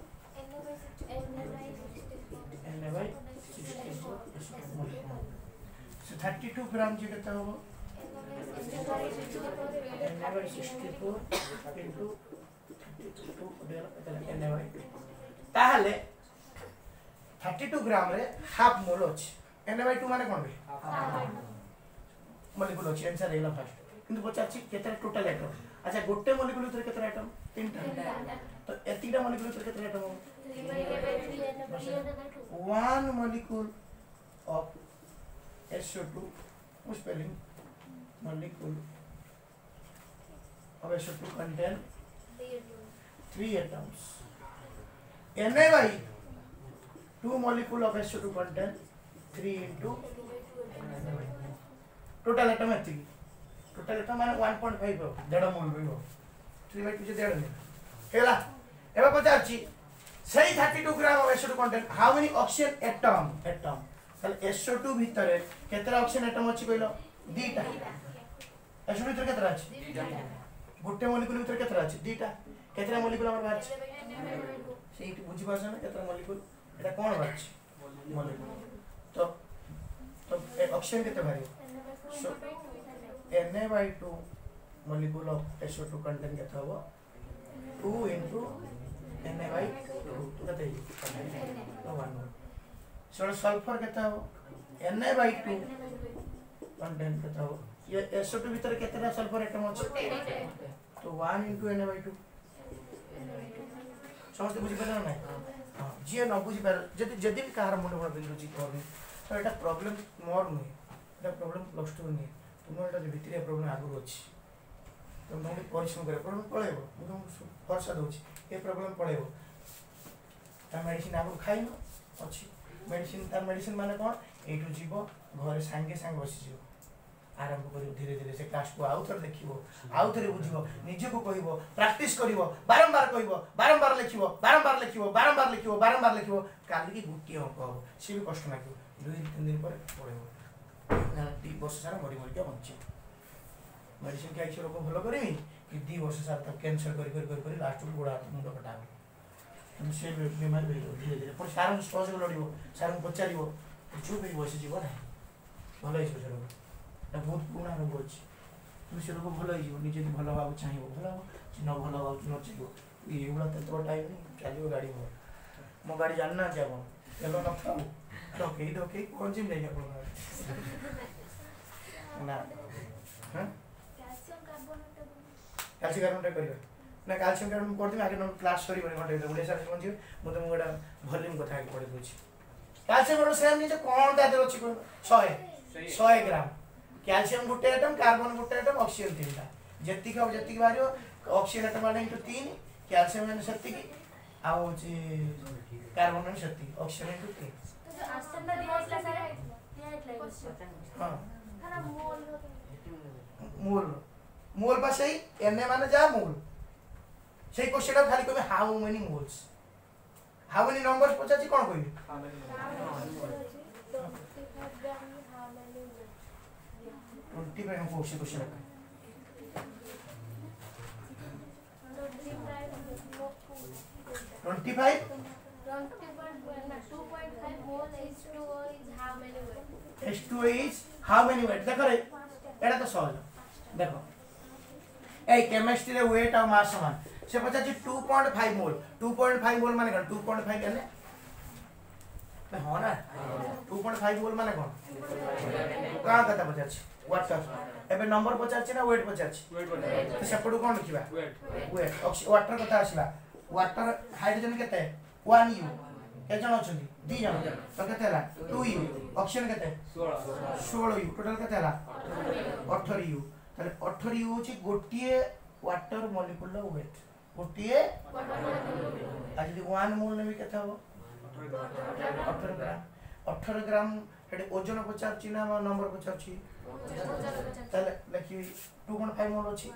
S1: Na by 64 so 32 ग्राम जे कता हो Na by 64 into 32 Na by ताहले 32 ग्राम रे हाफ मोल अछि Na by 2 माने कोन बे मॉलिक्यूल अछि आंसर हेला फर्स्ट किंतु पचाछि केतरा टोटल एटम अच्छा गोटे मॉलिक्यूल भीतर केतरा एटम तीनटा तो एतिटा मॉलिक्यूल भीतर केतरा atom 1 molecule of SO2 spelling molecule of SO2 contain 3 atoms Na by 2 molecule of SO2 contain 3 into total atom एति टोटल एटम माने 1.5 हो डेढ़ मोल हो 3/2 से डेढ़ मोल हेला एबा पचाछि सही 32 gram of SO2 content how many oxygen atom ताले SO2 भीतर केतरा ऑक्सीजन एटम अछि कहलो दीटा SO2 भीतर केतरा अछि गोटे मॉलिक्यूल भीतर केतरा अछि दीटा केतरा मॉलिक्यूल हमर बाहर सेठी बुझी पाछ ना केतरा मॉलिक्यूल एटा कोन बाछ मॉलिक्यूल तो ऑक्सीजन केते भारी सो Na/2 molecule of SO2 content केते हबो 2 into Na/2 तो केते तो 1 सो सल्फर केते हबो Na/2 content केते हबो ये SO2 भीतर केतेटा सल्फर एटम अछि तो 1 into Na/2 समझते बुझी पारे ना हां जे न बुझी पारे जदी भी कार मुंड मुंड बिंदु जी करनी तो एटा प्रॉब्लम मोर नुहे एटा प्रॉब्लम प्लस 2 नुहे तुम एटा भितरिया प्रॉब्लम आगु अछि तो मैं परिश्रम करे प्रॉब्लम पळेबो तुम फरसा दोछि ए प्रॉब्लम पळेबो ता मेडिसिन आगु खाइनो अछि मेडिसिन ता मेडिसिन माने कोन एटु जीवो घरे संगे संग बसि जीवो आरंभ करियो धीरे धीरे से क्लास को आउ थर देखिबो आउ थरे बुझिबो निजे को कहिबो प्रैक्टिस करिवो बारंबार कहिबो बारंबार लिखिबो बारंबार लिखिबो बारंबार लिखिबो बारंबार लिखिबो काली की गुटी अंक हो से भी कष्ट लागियो 2-3 दिन पर पळेबो ना 2 वर्ष सारा मरि मरि के बंची मेडिसिन खाइ छ रोग भलो करिमी कि 2 वर्ष सारा तक कैंसर करी लास्ट को गोड़ा मुंड कटाबो हम से बीमारी धीरे धीरे पर सारा स्पॉज लड़िबो सारा पचारिबो चुप ही बसि जीवो ना भलो है छ रोग बहुत पुराना रोग अछि तुम से रोग भलो हो निजे भल हवा चाहिए भल न भल हवा न चाहिए ये उला तो टाइम नहीं चलियो गाड़ी हो मो गाड़ी जानना जाबो चलो न खाऊ डोके कौन जिम नहीं अपन ना हां कैल्शियम कार्बोनेट करियो ना कैल्शियम कार्बोनेट कर दिम आगे न क्लास करी बने घंटे उड़े सारे पहुंची मो तुम गोटा वॉल्यूम कथा आगे पढ़े दोछि कैल्शियम कार्बोनेट सेम नहीं तो कोन दादर अछि 100 ग्राम कैल्शियम गुटे एटम कार्बन गुटे एटम ऑक्सीजन तीनटा जत्ती का जत्ती बारियो ऑक्सीजन एटम वाला इनटू 3 कैल्शियम में सत्ती की आउ जे कार्बन में सत्ती ऑक्सीजन इनटू 3
S2: तो जो आंसर ना दिया सारा
S1: हां
S2: खाना
S1: मोल बा सही Na माने जा मोल सही क्वेश्चन खाली कोबे how many moles how many numbers पचाची कोन कोई 25 को उसी क्वेश्चन रखा 25
S2: 2.5 mole H2O is how many weight
S1: H2O is how many weight देखो रे एटा तो सहज देखो ए केमिस्ट्री रे वेट और मास समान से पचाची 2.5 मोल 2.5 मोल माने कौन 2.5 यानी हो ना 2.5 मोल माने कौन कहां कथा पचाची वाटर एबे नंबर पचाची ना वेट पचाची तो सेपडू कोन लिखिबा वेट वाटर कथा आसीबा वाटर हाइड्रोजन केते 1 u के जण अछंती 2 जण तो केते हला 2 u ऑक्सीजन केते 16 u टोटल केते हला 18 u ताले 18 u होची गोटिए वाटर मॉलिक्यूल रो वेट गोटिए आज यदि 1 मोल ने भी केते हो 18 ग्राम हेडे ओजन पचाची ना नंबर पचाची ताले लिखि 2.5 मोल अछि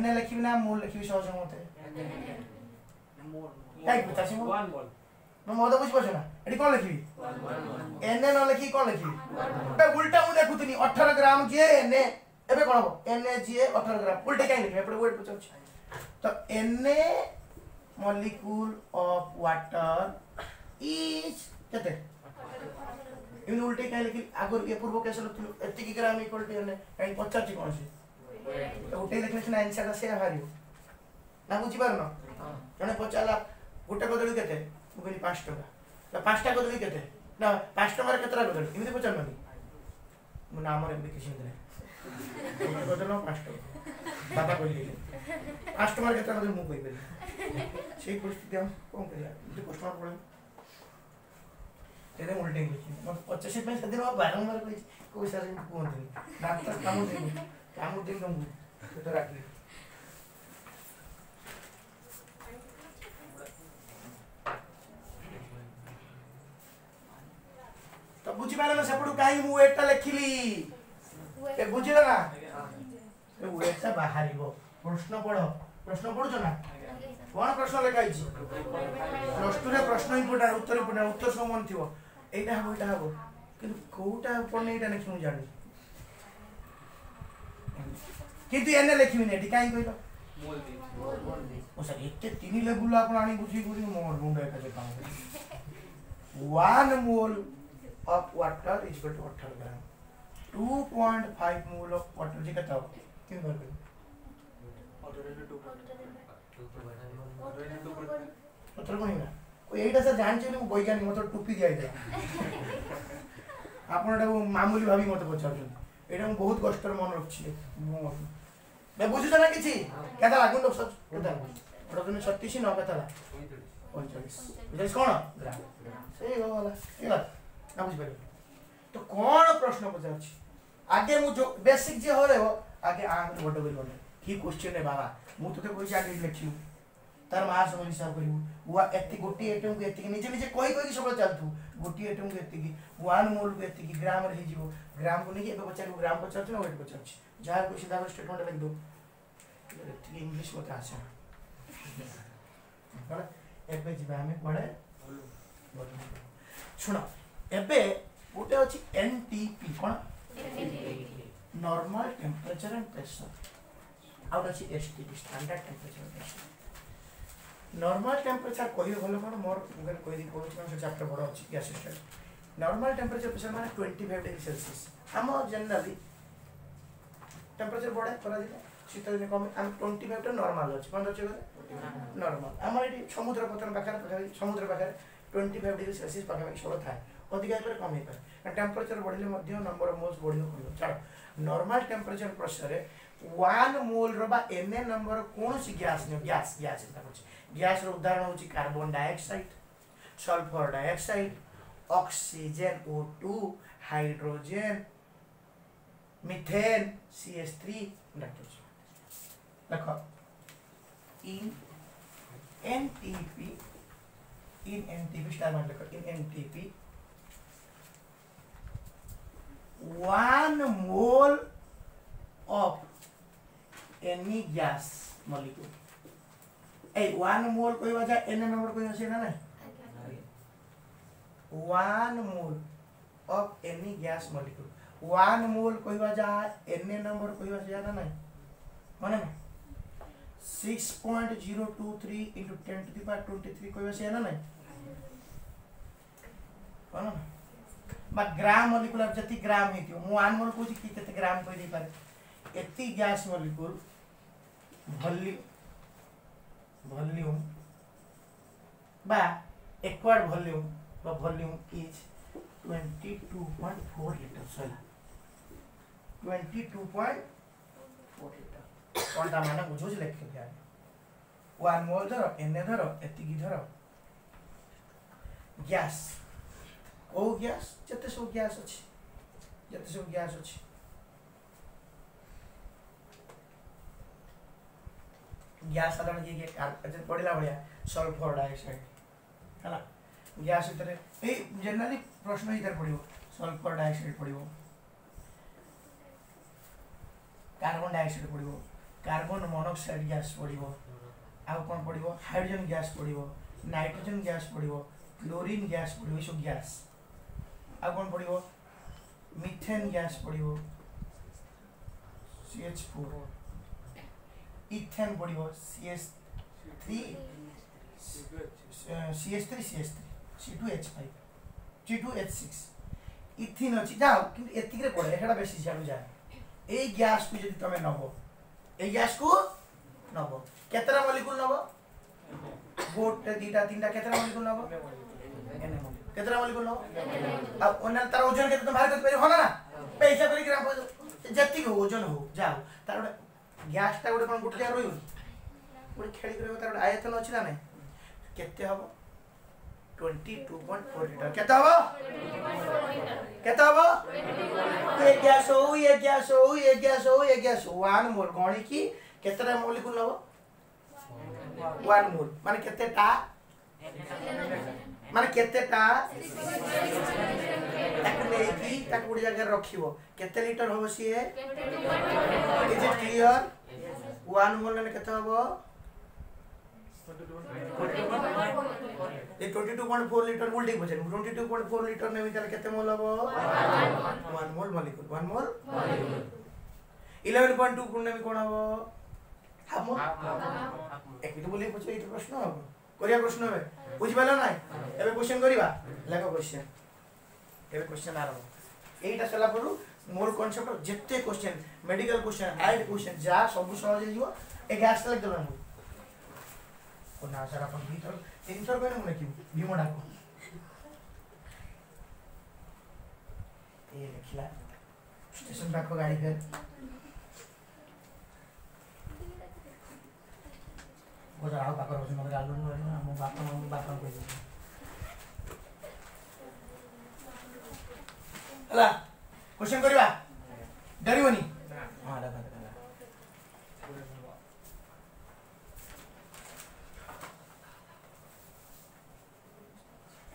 S1: Na लिखि ना मोल लिखि सहज मते काई पचासी मोल 1 मोल न मोदा बुझ पछ ना एडी कोन लिखि Na न लिखि कोन लिखि बे उल्टा मु देखुतनी 18 ग्राम जे Na एबे कोन हो Na जे 18 ग्राम उल्टे काई लिखि एपडे वेट पचाची तो Na molecule of water is केते इन उल्टे काई लिखि आगर के पूर्व केस एति की ग्राम इक्वल टू Na काई पचाची कोन से उल्टे लिखले से आंसर से हारियो ना बुझी पार न जने पचाला गोटे कदली केते मु कहली 5 टका ना 5 टा कदली केते ना 5 टका रे केतरा कदली इमिति पचार ननी मु नाम रे एप्लीकेशन देले गोटे कदलो 5 टका बाबा कहली 5 टका केतरा कदली मु कहि बेली সেই পরিস্থিতি हम कोन करिया जे कस्टमर पड़े तेरे उल्टे लिखी मत 85 पैसे दिन बारंबार कोई सारे कोन दिन डाक्टर काम दिन तुम तो रखली तो बुझी पाले ना सेपडू काई मु एटा लिखिली ए बुझिला ना ए वेटा बाहरिबो प्रश्न पढ़ो ना कोन प्रश्न लिखाई छी प्लस 2 रे प्रश्न इंपोर्टेंट उत्तर समान थिवो एटा हबो किंतु कोटा पने एटा लिखि मु जानि किंतु एने लिखिबि ने काई कहलो ओ सर एते तीन लेवल आपण आनी बुझी बुझी मोर मुंड एका जे काम करे 1 mole of water is equal to 18 gram 2.5 mole of water जी कहता हो किन बार करें पत्र कोनी ना कोई एटा से जान छै वैज्ञानिक मतलब टोपी दिया दे आपण एटा मामूली भाभी मत पचार एटा हम बहुत कष्टर मन रखछि मैं बुझु ना किछि केता लागुन लोग सब केता ओटा तुम 36 न केता 39 बुझिस कोन ग्राम सही हो वाला एला ना बुझ पारे तो कोन प्रश्न पचार छी आगे मु जो बेसिक जे हो रे हो आगे आंग बड बड बड की क्वेश्चन है बाबा मु तते कोइ आगे लिखियो तार मास हम हिसाब करियो हुआ एति गोटी आइटम को एति निजे निजे कोई कोई सब चलतु गोटी आइटम को एति की 1 मोल को एति की ग्राम रे जीवो ग्राम को नहीं एबे पचार ग्राम पचार ना वेट पचार जहां को सीधा स्टेटमेंट लिख दो एति इंग्लिश मत आसे बड़ा एबे जिबा हमें पढ़े सुनो एबे गोटे अछि एनटीपी कोन नॉर्मल टेम्परेचर एंड प्रेशर आउट अछि STP standard temperature and pressure normal temperature कोई भलो कोन मोर मुगर कोई दिन कोन से चैप्टर बड़ अछि gas system normal temperature pressure माने 25 डिग्री सेल्सियस हम जनरली टेम्परेचर बड़े करा दिले शीत दिन कम हम 25 तो नॉर्मल अछि कोन अछि नॉर्मल हमर एटी समुद्र पतन पाखर समुद्र पाखर 25 डिग्री सेल्सियस पाखर सब थाए अधिक पर कम हे पर टेम्परेचर बढ़िले मध्य नंबर ऑफ मोल्स बढ़ियो चलो नॉर्मल टेम्परेचर प्रेशर 1 मोल रो बा एन नंबर कोन सी गैस ने गैस गैस रो उदाहरण होची carbon dioxide sulphur dioxide oxygen O2 hydrogen methane CH3 देखो इन NTP स्टार मान देखो इन NTP 1 mole of any gas molecule 1 mole कोई वजह n नंबर कोई আছে না না 1 mole of any gas molecule 1 mole कोई वजह n नंबर कोई वजह ना ना माने ना 6.023 into 10 to the power 23 कोई वजह ना ना माने ना बा ग्राम मोलिकुलर जति ग्राम हेतियो मु 1 मोल कोछि कि केते ग्राम कोइ दे पारे एति गैस मोलिकुल वॉल्यूम बा एक्वायर्ड वॉल्यूम बा volume is 22.4 litre sorry 22.4 litre कोनटा माने बुझो जे लेख दिया 1 मोल धरो एने धरो एति की धरो गैस ओ गैस जते सब गैस अछि गैस साधारण की कार्बन पड़िला बढ़िया सल्फर डाइऑक्साइड हला गैस इतरे ए जनरली प्रश्न इधर पड़ियो सल्फर डाइऑक्साइड पड़ियो कार्बन डाइऑक्साइड पड़ियो कार्बन मोनोऑक्साइड गैस पड़ियो आ कोन पड़ियो हाइड्रोजन गैस पड़ियो नाइट्रोजन गैस पड़ियो क्लोरीन गैस पड़ियो ई सब गैस आ कोन पड़ियो मीथेन गैस पड़ियो CH4 इथेन पड़ियो CH3 C2H5 C2H6 इथिन अछि जाओ किंतु एतिक रे पड़े हेडा बेसी जानु जाय ए गैस को जदि तमे नबो ए गैस को नबो केतरा मॉलिक्यूल नबो गोटे दीटा तीनटा केतरा मॉलिक्यूल नबो केतरा मॉलिक्यूल नबो अब ओनल तार ओजन केते तुम बाहर कर पेरे होना ना पैसा करी ग्राम जति को ओजन हो जाओ तार गैस ता गोटे कोन गुट जा रहियो गोटे खेली करबो तार आयतन अछि ना नै केते हबो 22.4 लीटर केते हबो केते हबो ये गैस 1 मोल गणी की केतेटा मोलिक्यूल नबो 1 मोल माने केतेटा ताकू नेकी ताकू गुडी जगह रखिबो केते लीटर होबो सिए इज इट क्लियर 1 मोल ने केते हबो 22.4 लीटर मोल ठीक बचन 22.4 लीटर ने विचार केते मोल हबो 1 मोल मॉलिक्यूल 1 मोल 11.2 गुण ने भी कोन हबो हाफ मोल एक बोली पछे एटा प्रश्न हो करिया प्रश्न है बुझि पालो ना एबे क्वेश्चन करिवा लेखो क्वेश्चन एबे क्वेश्चन आरंभ एटा सला परू मोर कांसेप्ट जेते question medical question hard question जा सब सहज हिजो ए गैस तक देलो ओ ना सर अपन भीतर 300 कोन मुने कि भीमडा को ये लिखला स्टेशन तक को गाड़ी फिर वो जाओ पाकर बस मगर आलू न हम बापा को दे हला क्वेश्चन करिवा डरिवनी हां डबा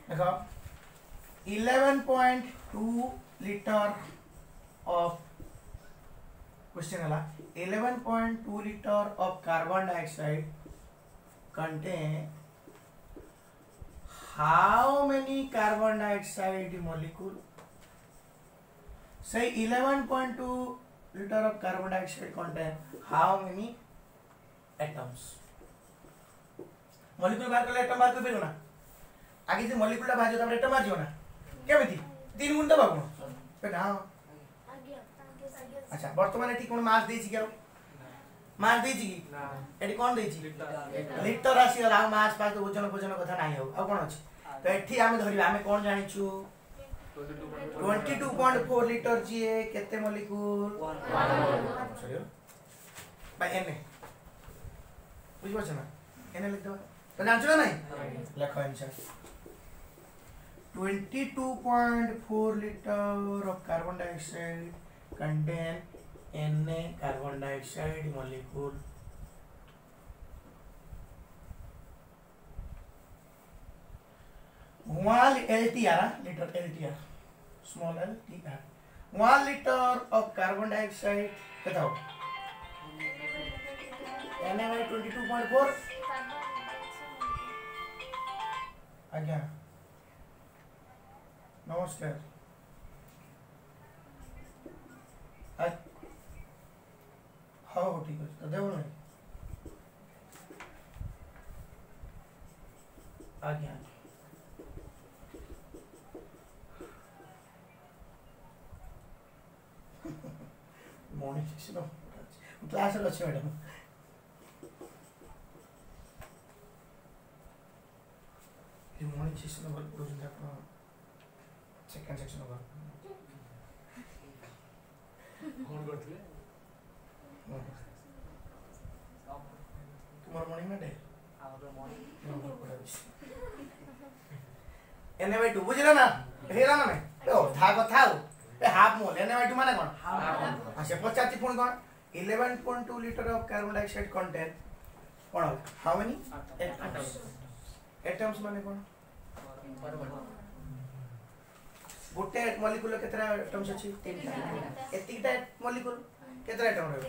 S1: देखो 11.2 liter of question है 11.2 liter of carbon dioxide contain how many carbon dioxide molecule say 11.2 liter of carbon dioxide contain how many atoms molecule बाहर कर एटम बाहर कर फिर ना आगे से मॉलिक्यूल बाजू तब एटम बाजू ना क्या बेटी 3 गुण दबा कोन पे ना अच्छा वर्तमान एठी कोन मास देछि क्या मास देछि की ना एठी कोन देछि लिटर आसी ला मास पास तो वजन कथा नाही हो अब कोन अछि तो एठी हम धरिबा हम कोन जानि छु 22.4 लिटर जी केते मॉलिक्यूल 1 सॉरी बाय एन बुझ पछ ना एन लिख दो तो जानछ ना नहीं लिखो answer 22.4 liter of carbon dioxide contain Na carbon dioxide molecule. One LTR, liter LTR, small LTR. 1 liter of carbon dioxide. बताओ. Na by 22.4. आज्ञा. नमस्कार हाँ ठीक है तो देव नहीं आज्ञा मॉर्निंग सेशन क्लास रे अछि मैडम ये मॉर्निंग सेशन पर पढुछन आपण सेकंड सेक्शन होगा कौन करथिले तुम्हारा मॉर्निंग में डे आवर मॉर्निंग एने बाय 2 बुझला ना हेरा माने ओ धा कथा ए हाफ मोल एने बाय 2 माने कोन हां से 50 पुण कोन 11.2 litre of carbon dioxide content cone how many atoms माने कोन गोटे मॉलिक्यूल केतरा एटम्स अछि 3 एतिकटा मॉलिक्यूल केतरा एटम रहबे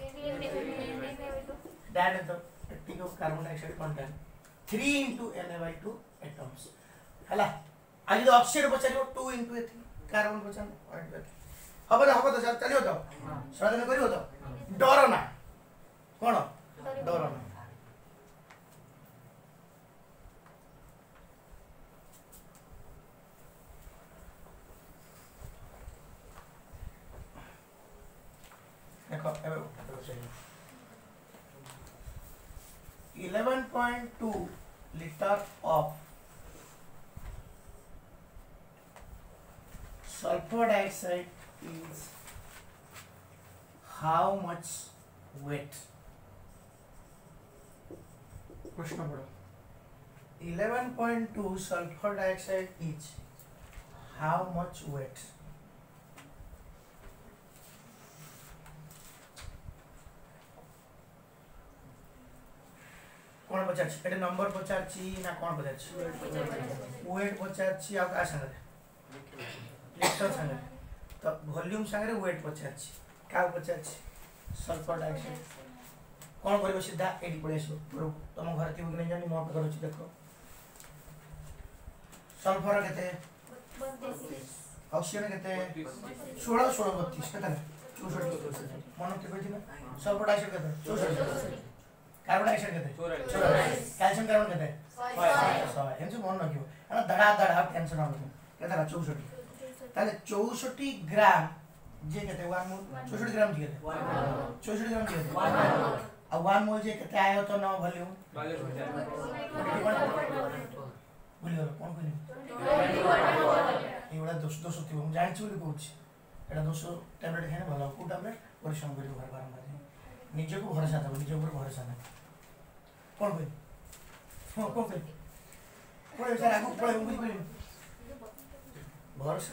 S1: that is the attic of carbon dioxide content 3 into Na/2 atoms हला आज द ऑक्सीजन बचालियो 2 into एथि कार्बन बचान हबो तो चलियो तो साधन करियो तो डर ना कोन डर ना देखो 11.2 liter of sulfur dioxide is how much weight? प्रश्न पढ़ो 11.2 sulfur dioxide is how much weight? कौन पचार छी एटे नंबर पचार छी ना कौन पचार छी वेट पचार छी आ का संगे लिटर संगे तो वॉल्यूम संगे वेट पचार छी का पचार छी सल्फर डाइऑक्साइड कौन करबो सीधा एडी पड़े आसो तुम घर थी कि नहीं जानी मो पे करू देखो सल्फर केते 32 ऑक्सीजन केते 16 32 केते 64 मन के कहती ना सल्फर डाइऑक्साइड केते 64 कार्बन डाइऑक्साइड केते 44 कैल्शियम कार्बन केते 100 एमसे मन रखियो ana धड़ा धड़ा टेंशन आउनु केते 64 ताले 64 ग्राम जे केते 1 मोल 64 ग्राम जे केते 64 ग्राम जे केते 1 मोल आ 1 मोल जे केते आयो तो न वॉल्यूम बुलियो कोन कोनी एवडा 200 थिबो हम जानि छु कहूछ एटा 200 टैबलेट खाने भलो को टैबलेट परिश्रम करियो घर बारंबार निजे को भरोसा था निजे ऊपर भरोसा नहीं कौन कोई कौन कोई कोई सर आगु पळे बुझि पड़ी भरोसा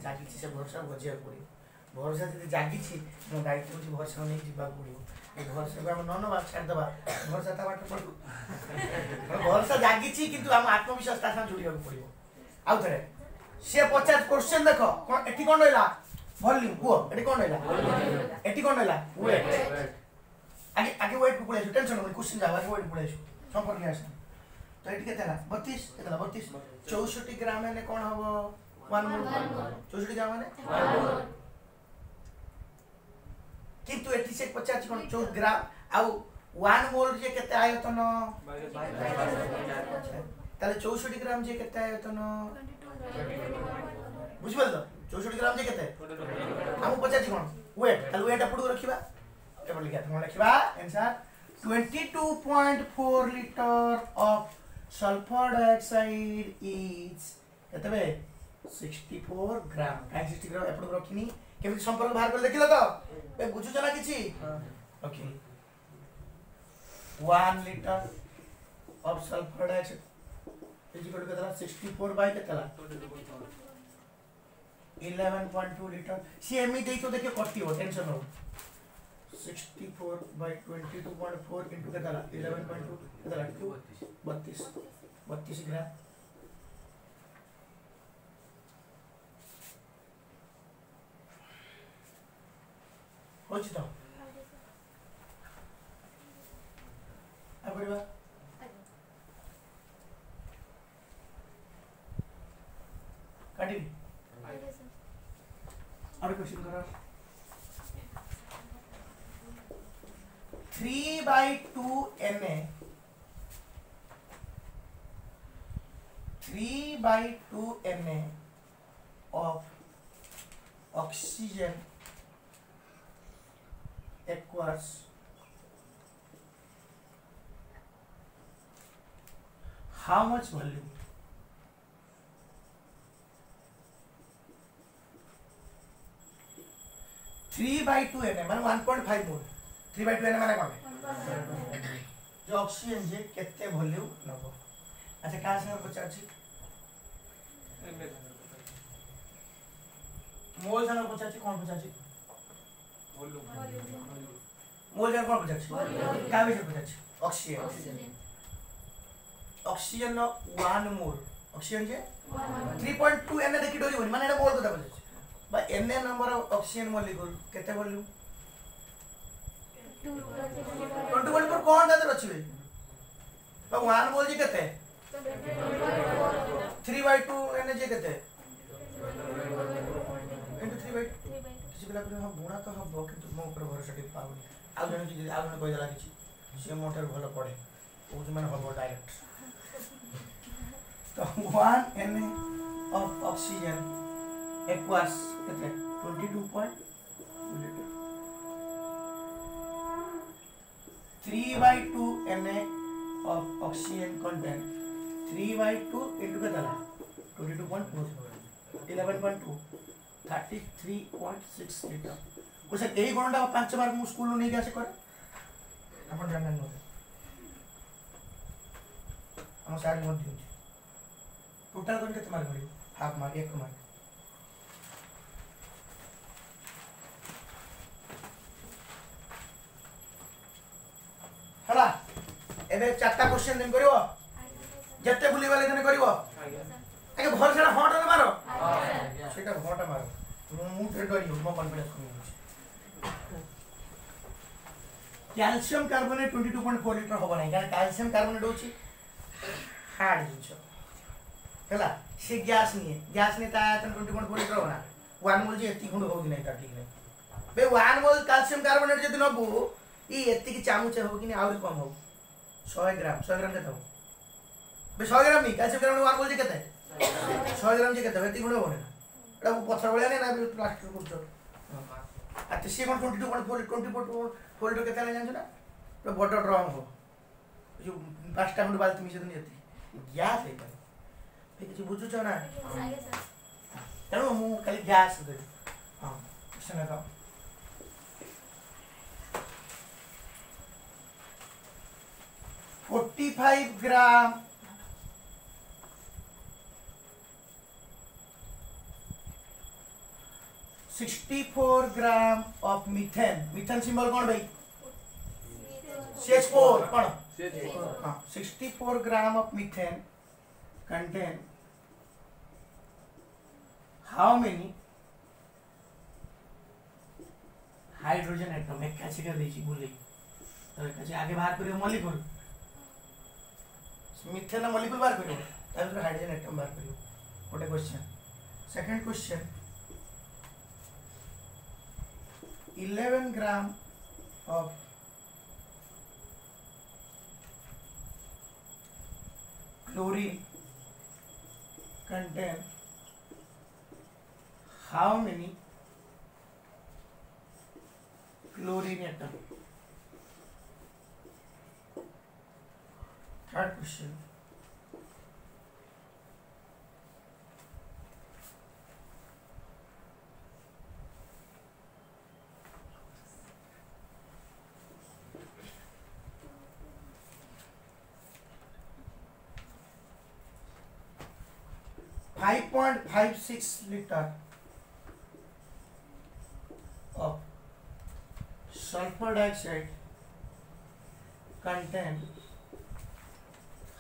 S1: जागिछि से भरोसा बजिया पड़ी भरोसा जदि जागिछि न दायित्व छि भरोसा नहीं जिबा पड़ियो ए भरोसा को हम नन बात छाड़ दबा भरोसा ता बाट पड़ू भरोसा जागिछि किंतु हम आत्मविश्वास ता साथ जोड़िया पड़ियो आउ थरे से 50 क्वेश्चन देखो एठी कोन रहला वॉल्यूम को एठी कोन रहला एठी कोन रहला वेट आगे आगे वेट को पड़े टेंशन नहीं क्वेश्चन जा आगे वेट पड़े संपर्क नहीं आसे तो एठी केते ना 32 केते 32 64 ग्राम ने कोन हबो 1 मोल 64 ग्राम ने 1 मोल किंतु एठी से 50 कोन 4 ग्राम आउ 1 मोल जे केते आयतन ताले 64 ग्राम जे केते आयतन बुझ बोल 64 ग्राम जे केते हम 50 कोन वेट ताले वेट पडू रखिबा टेबल लिखा हम लिखिबा answer 22.4 liter of sulfur dioxide is केतबे 64 ग्राम काई 60 ग्राम एपड रखिनी केमि संपर्क बाहर कर देखिलो तो ए बुझु जना किछि okay 1 liter of sulfur dioxide is equal to केतला 64 बाय केतला 11.2 liter सीएमई देई तो देखियो कटियो टेंशन हो 64 by 22.4 into केतला 11.2 केतला 32 ग्राम होछि तो आबड़वा काटी और क्वेश्चन करो 3/2 Na 3/2 Na of oxygen aqueous how much volume? Three by two N माने 1.5 मोल 3/2 एन माने कोन जो ऑक्सीजन जे केते वॉल्यूम नबो अच्छा का से पचार छी मोल जानो पचार छी कोन पचार छी वॉल्यूम मोल जानो कोन पचार छी का भी पचार छी ऑक्सीजन ऑक्सीजन नो 1 मोल ऑक्सीजन जे 3.2 एन देखि डोरी होनी माने एटा मोल कथा पचार बा N number of oxygen molecule केते वॉल्यूम 21 पर कोन दादर अछि बा 1 मोल जे केते 3/2 एन जे केते into 3/2 किसी बेला पर हम गुणा तो हम किंतु मो ऊपर भरोसा टिक पाउनी आ जने कि आ जने कहि देला किछि से मोटर भलो पड़े ओ जे माने हबो डायरेक्ट तो 1 एन ऑफ ऑक्सीजन aqueous केते 22.2 liter 3/2 Na of oxygen content 3/2 into केतला 22.4 11.2 33.6 liter को से एई गणटा 5 बार मु स्कूल नै गसे करे अपन जानन न हम सारी मत दिउ टोटल कोन केते मार्क मिलियो हाफ मार्क 1 मार्क हला एबे चारटा क्वेश्चन दिन करिवो जत्ते बुली वाले दिन करिवो आगे भरसा हट मारो सेटा हट मारो मु ट्रेड करियो मो कॉन्फिडेंस कमी कैल्शियम कार्बोनेट 22.4 लीटर होबो नै कारण कैल्शियम कार्बोनेट होची हार्ड जिंसो हला से गैस नहीं ता 20.4 लीटर होना 1 मोल जे एती खंड हो कि नै ता ठीक नै बे 1 मोल कैल्शियम कार्बोनेट जदि नबो ई एति की चामच हो कि आउर कम हो 100 ग्राम केते हो बे 100 ग्राम नहीं कैल्शियम ग्राम 1 बोल जे केते 100 ग्राम जे केते एति गुण होने एटा पथर बळिया नै ना प्लास्टिक करछो अच्छा सी कोन 24 केते ना जानछ ना तो बड़ ड्रम हो जो 5टा खंड बाल्टी मिसे दनी एति गैस है पे किछ बुझुछ ना
S2: आगे सर
S1: तेणु मु खाली गैस दे हां सुने तो 45 ग्राम $64 gram of methane methane symbol कौन भाई CH4 कौन हाँ 64 gram of methane contain how many hydrogen atom एक कैसे कर देची बोले तो कैसे आगे बाहर करियो मॉलिक्यूल मीथेन मॉलिक्यूल बाहर करियो तापर हाइड्रोजन एटम बाहर करियो गोटे question second question 11 gram of chlorine contain how many chlorine atom? Third question. $5.56 liter of sulfur dioxide contain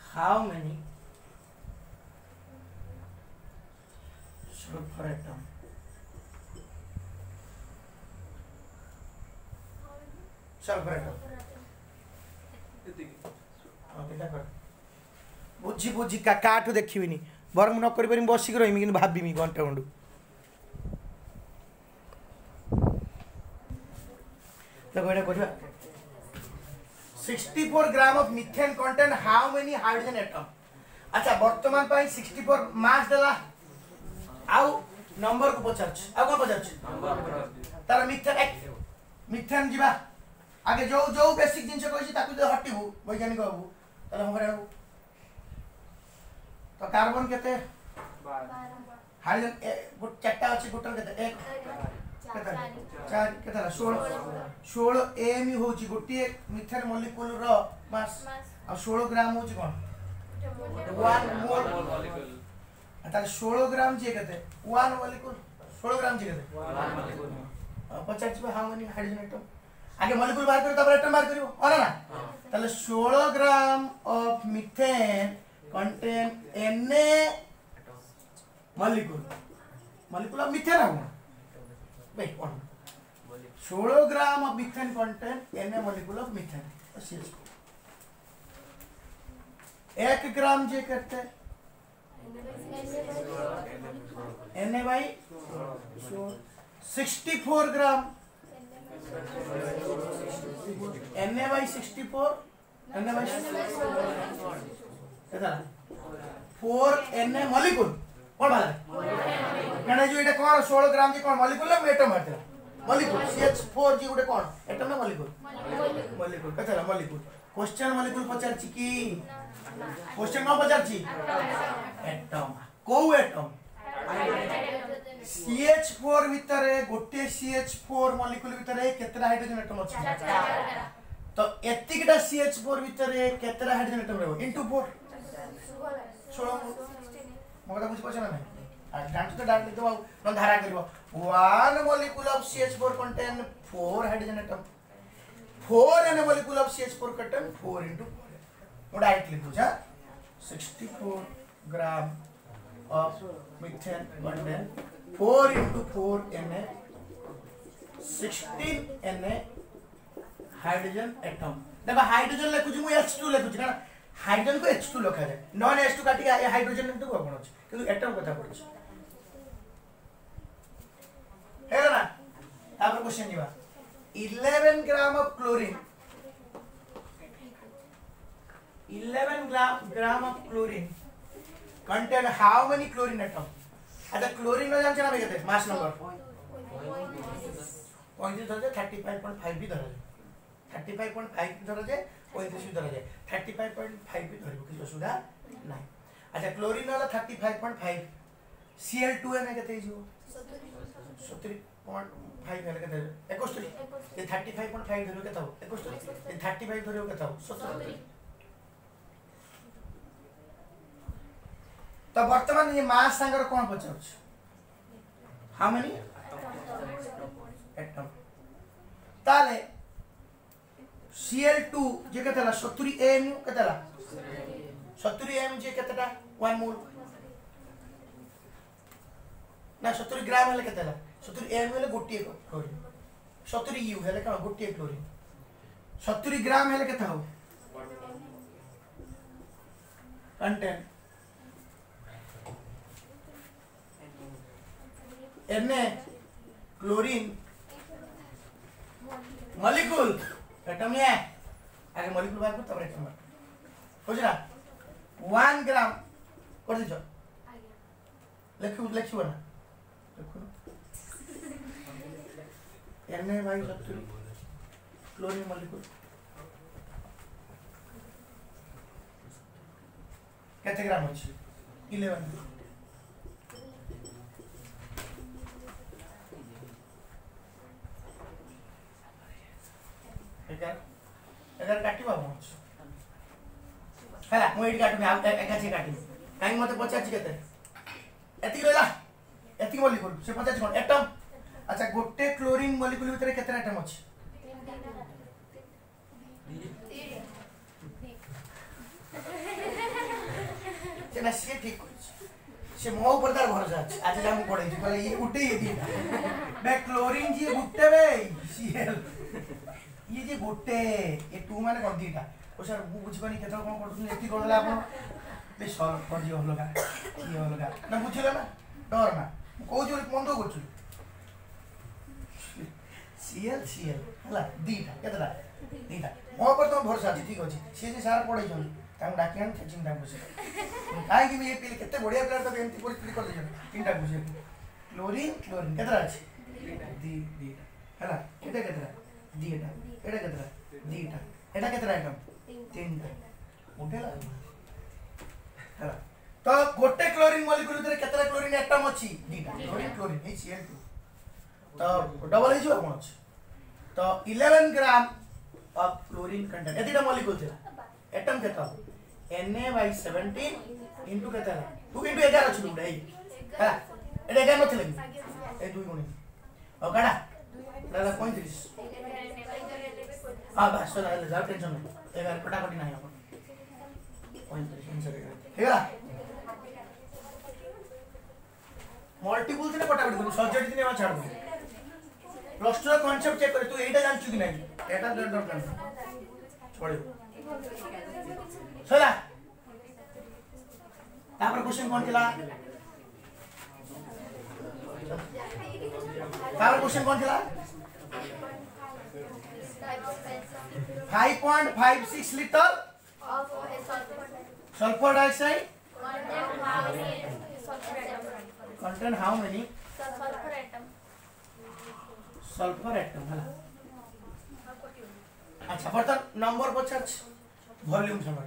S1: how many sulfur atom? Sulfur atom. बुझी का काठू देखिबिनी बरम न करि परिम बसिक रहिमी किन भाबिमी घंटा घंटू देखो एटा करिवा 64 gram of methane contain how many hydrogen atom अच्छा वर्तमान पाई 64 मास देला आउ नंबर को पचारछ आउ को पचारछ नंबर तार मीथेन जीवा आगे जो जो बेसिक जिंस कहछि ताकु जे हटिबु वैज्ञानिक बाबू ताले हम करेबू तो कार्बन केते 12 हाइड्रोजन गुट चारटा अछि गुटन केते 1 केते 4 केते 16 एम होची गोटी मिथेन मॉलिक्यूल रो मास आ 16 ग्राम होची कोन 1 मोल मॉलिक्यूल आता 16 ग्राम जे केते 1 मॉलिक्यूल 16 ग्राम जे केते 1 molecule 50 how many hydrogen atom आगे मॉलिक्यूल बाहर करियो तब एटम बाहर करियो और ना ताले 16 gram of methane contain Na molecule of methane है wait one 16 gram of methane contain Na molecule of methane एक ग्राम जे करते Na by 64 gram Na by 64 Na by 4 Na molecule कौन भाला कने जो एटा कोन 16 ग्राम जे कोन मॉलिक्यूल ना एटम मारते मॉलिक्यूल CH4 जी गुटे कोन atom ना मॉलिक्यूल कथला मॉलिक्यूल क्वेश्चन मॉलिक्यूल पचारछि की क्वेश्चन न पचारछि एटम को एटम CH4 भितरे गोटे CH4 मॉलिक्यूल भितरे केतरा हाइड्रोजन एटम अछि तो एतिकटा CH4 भितरे केतरा हाइड्रोजन एटम रहबो इनटू 4 मगदा बुझ पछना नै आ डांट तो डांट तो न धारा करबो 1 molecule of CH4 contain 4 hydrogen atom 4 Na molecule of CH4 contain 4 into 4 वो डायरेक्ट लिखो जा 64 ग्राम of methane contain 4 into 4 Na 16 Na hydrogen atom देखो हाइड्रोजन लिखु छी मु H2 लिखु छी ना हाइड्रोजन को H2 लिखा जाए नॉन H2 काटी आ हाइड्रोजन तो कोन अछि किंतु एटम कथा पड़छ हेला ना तापर क्वेश्चन जीवा 11 gram of chlorine 11 gram of chlorine contain how many chlorine atom? अच्छा क्लोरीन में जान चला बेके मास नंबर 35 धरा जाए 35.5 भी धरा जाए 35.5 भी धरा जाए 35 भी धरा जाए 35.5 भी धरिबो किछ असुविधा नाही। अच्छा क्लोरीन वाला 35.5 Cl2 में केते हिजो 70.5 हेले केते 71 ये 35.5 धरिबो केते हो 71 ये 35 धरिबो केते हो 70। तो वर्तमान ये मास संगर कोन पचाउछ हाउ मेनी एटम ताले Cl2 जे केतेला 70 AMU केतेला 70 AMU जे केतेटा 1 मोल ना 70 ग्राम हेले केतेला 70 AMU हेले गोटी क्लोरीन 70 U हेले का गोटी क्लोरीन 70 ग्राम हेले केता हो content Na chlorine molecule atom है आगे मॉलिक्यूल बात को तब एटम हो जरा 1 ग्राम कर दीजो लिखियो ना देखो Na भाई 70 क्लोरीन मॉलिक्यूल केते ग्राम होछि 11 अगर काटी बाबू हैला मु एडी काटू आ एकाची काटी काई मते पचाची केते एति रहला एति मॉलिक्यूल से 50 कोन एटम। अच्छा गोटे क्लोरीन मॉलिक्यूल भीतर केते एटम अछि जेना से ठीक से मो ऊपर तार भरोसा अछि आज जा मु पढै छी कहले ये गुटे ये दीटा बे क्लोरीन जी गुटे बे Cl ये जे गोटे ये 2 माने कोन दीटा ओ सर मु बुझबनी केतो कोन करथुन एति करला आपण बे सॉल्व कर दियो होलगा की होलगा ना बुझिला ना डर ना को जो मन दो गोछु Cl हला दीटा केतला दीटा मो पर तो भरोसा अछि ठीक अछि से जे सार पढै जन ताम डाकियान चिंता बुझे काहे कि ये पिल केते बढ़िया प्लेयर तो एमती परिस्थिति कर दे चिंता बुझे क्लोरीन केतला अछि दीटा हला केते केतला दीटा एटा केतला दीटा एटा केतला आइटम तीनटा उठेला हला तो गोटे क्लोरीन मॉलिक्यूल भीतर केतला क्लोरीन एटम अछि दीटा क्लोरीन ए Cl2 तो डबल हिजो कोन अछि तो 11 ग्राम ऑफ क्लोरीन कंटेंट एतिटा मॉलिक्यूल थिला एटम केता Na/17 इनटू केता 2 इनटू 11 अछि उडे हला एटा 11 नथिला कि ए 2 गुणी ओ काडा दादा 35 हां बस चला ले जाओ टेंशन नहीं एगार फटाफट नहीं अपन 35 आंसर हेला मल्टीपल दिने फटाफट करू सब्जेक्ट दिने मा छाड़ दू प्लस 2 कांसेप्ट चेक करे तू एटा जानछु कि नहीं एटा दर कर छोड़ चला तापर क्वेश्चन कोन थिला तापर क्वेश्चन कोन थिला 5.56 liter
S2: of
S1: sulfur dioxide
S2: contain
S1: how many
S2: sulfur atom
S1: हला अच्छा बर्तन नंबर पचाच वॉल्यूम संगर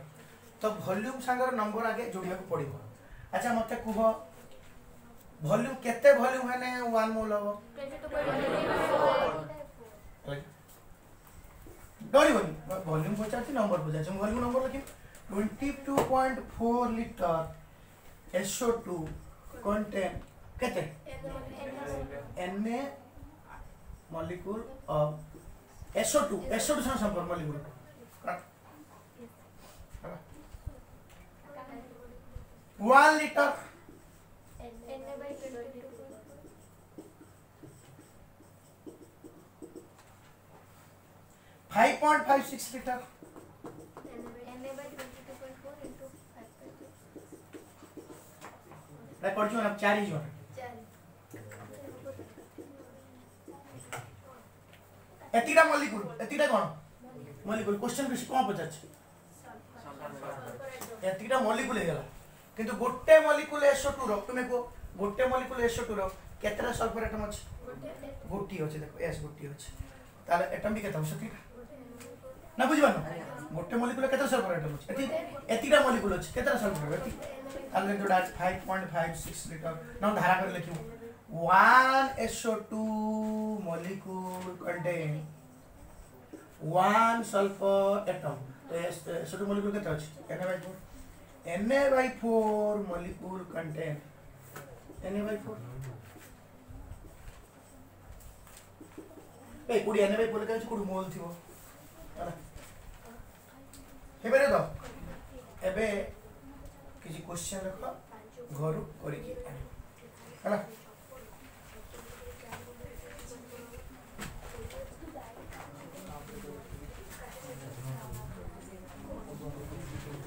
S1: तो वॉल्यूम संगर नंबर आगे जोड़िया को पड़िबो। अच्छा मते कुह वॉल्यूम केते वॉल्यूम हेने 1 मोल हो
S2: 22.4
S1: डरिबनी वॉल्यूम पचाच नंबर पचाच वॉल्यूम नंबर लिखि 22.4 लीटर SO2 contain केते Na molecule of SO2 से संपर्क molecule 1 liter Na 5.56 liter record जो अब 4 ही जो एतिरा मॉलिक्यूल एतिरा कोन मॉलिक्यूल क्वेश्चन किसी कोन पचाछ एतिटा मॉलिक्यूल हे गला किंतु गोटे मॉलिक्यूल SO2 रो तुमे को गोटे मॉलिक्यूल SO2 रो केतरा सल्फर एटम अछि गोटी अछि देखो S गोटी अछि ताले एटम भी केता अछि ना बुझिबानो गोटे मॉलिक्यूल केतरा सल्फर एटम अछि एतिटा मॉलिक्यूल अछि केतरा सल्फर एटम ताले जोडा 5.56 लीटर ना धारा कर लिखियो 1 SO2 molecule contain 1 sulfur atom तो SO2 molecule केतरा अछि Na/4 molecule contain Na/4 ए कुडी Na/4 के कुडी मोल थिबो होला हेबे रे तो एबे किछि क्वेश्चन रखो घरु करी की होला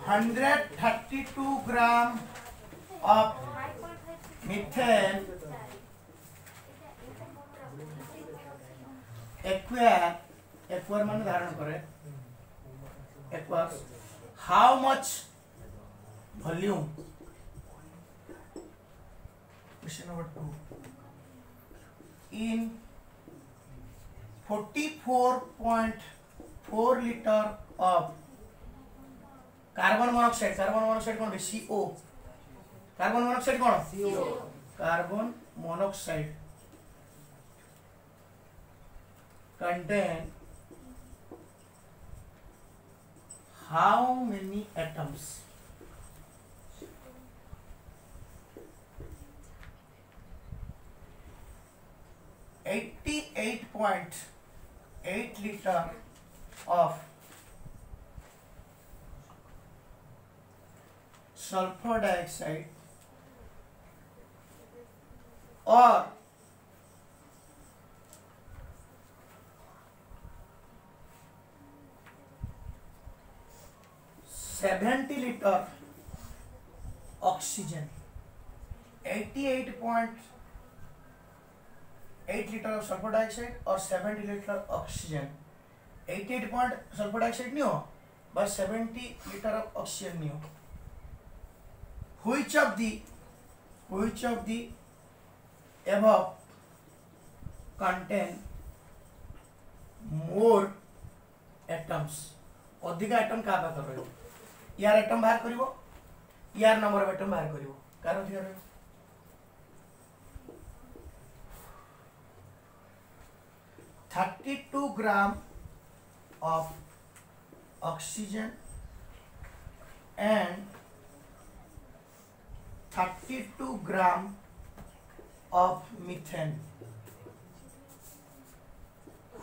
S1: 132 gram of methane acquire मान धारण करे acquires how much volume question number 2 in 44.4 liter of carbon monoxide कौन है CO कार्बन मोनोक्साइड कौन CO carbon monoxide contain how many atoms 88.8 liter of sulfur dioxide or 70 liter oxygen 88.8 liter of sulfur dioxide or 70 liter oxygen 88 point sulfur dioxide नहीं हो बस 70 liter of oxygen नहीं हो which of the above contain more atoms अधिक atom का बात करो यार एटम बाहर करिवो यार नंबर ऑफ एटम बाहर करिवो कार अधिक रहयो 32 gram of oxygen and 32 gram of methane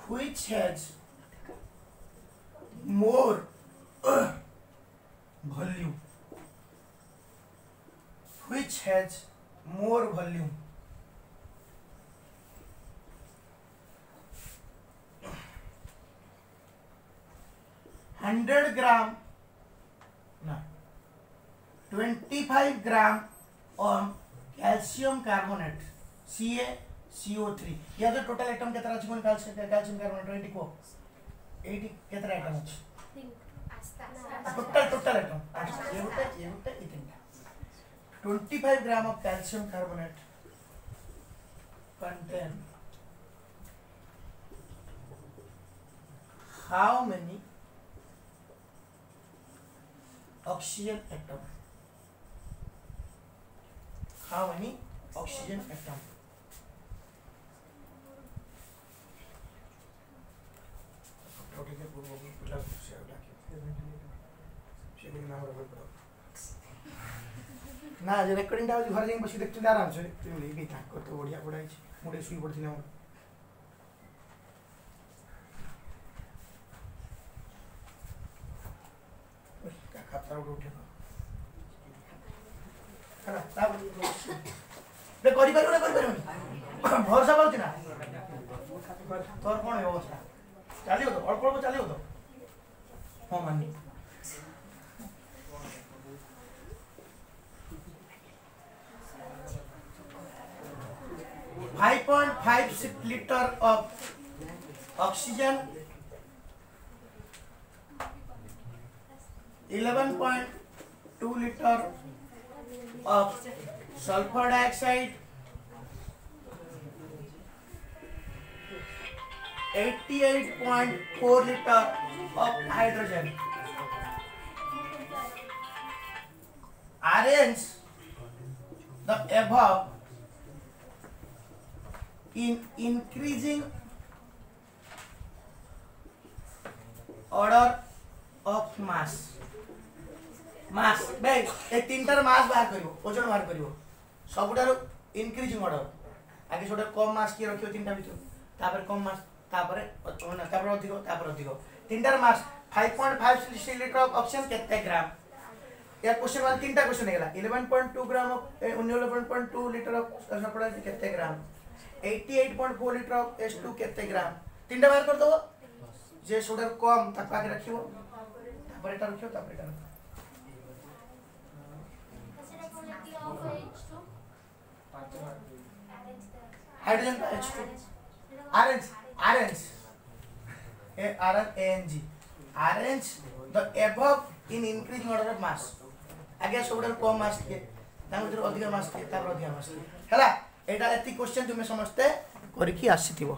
S1: which has more volume which has more volume 100 gram no 25 gram on calcium carbonate CaCO3 या तो टोटल आइटम केतना अछि कोन calcium carbonate 80 को 80 केतना आइटम अछि टोटल आइटम ये होता इतना 25 gram of calcium carbonate contain how many oxygen atom how many oxygen atom ना जे रेकॉर्डिंग टा घर जाई बसी देखते आराम से तुम ले भी था तो बढ़िया पढ़ाई छी मोडे सुई पड़थिले हम का खाता उठे हला ता बे करि भरोसा पाउछ ना तोर कोन अवस्था चलियो तो अल्प अल्प चलियो तो हां मानी 5.56 liter of oxygen 11.2 2 liter of sulfur dioxide, 88.4 liter of hydrogen. Arrange the above in increasing order of mass. मास भाई ए तीनटार मास बाहर करिवो ओजन बाहर करिवो सबुटार इंक्रीजिंग ऑर्डर आगे छोटा कम मास किए रखियो तीनटा भितर तापर कम मास तापर तापर अधिक तीनटार मास 5.5 लिटर ऑफ ऑक्सीजन केते ग्राम या क्वेश्चन वन तीनटा क्वेश्चन हेला 11.2 gram of 11.2 litre of sulphur केते ग्राम 88.4 लिटर ऑफ H2 केते ग्राम तीनटा बाहर कर दो जे छोटा कम तापर आगे रखियो तापर एटा रखियो तापर एटा हाइड्रोजन का H2 arrange the above in increasing order of mass आगे सबुठार कम मास के तांग भीतर अधिक मास के तापर अधिक मास के हला एटा एति क्वेश्चन तुमे समझते करकी आसीथिबो।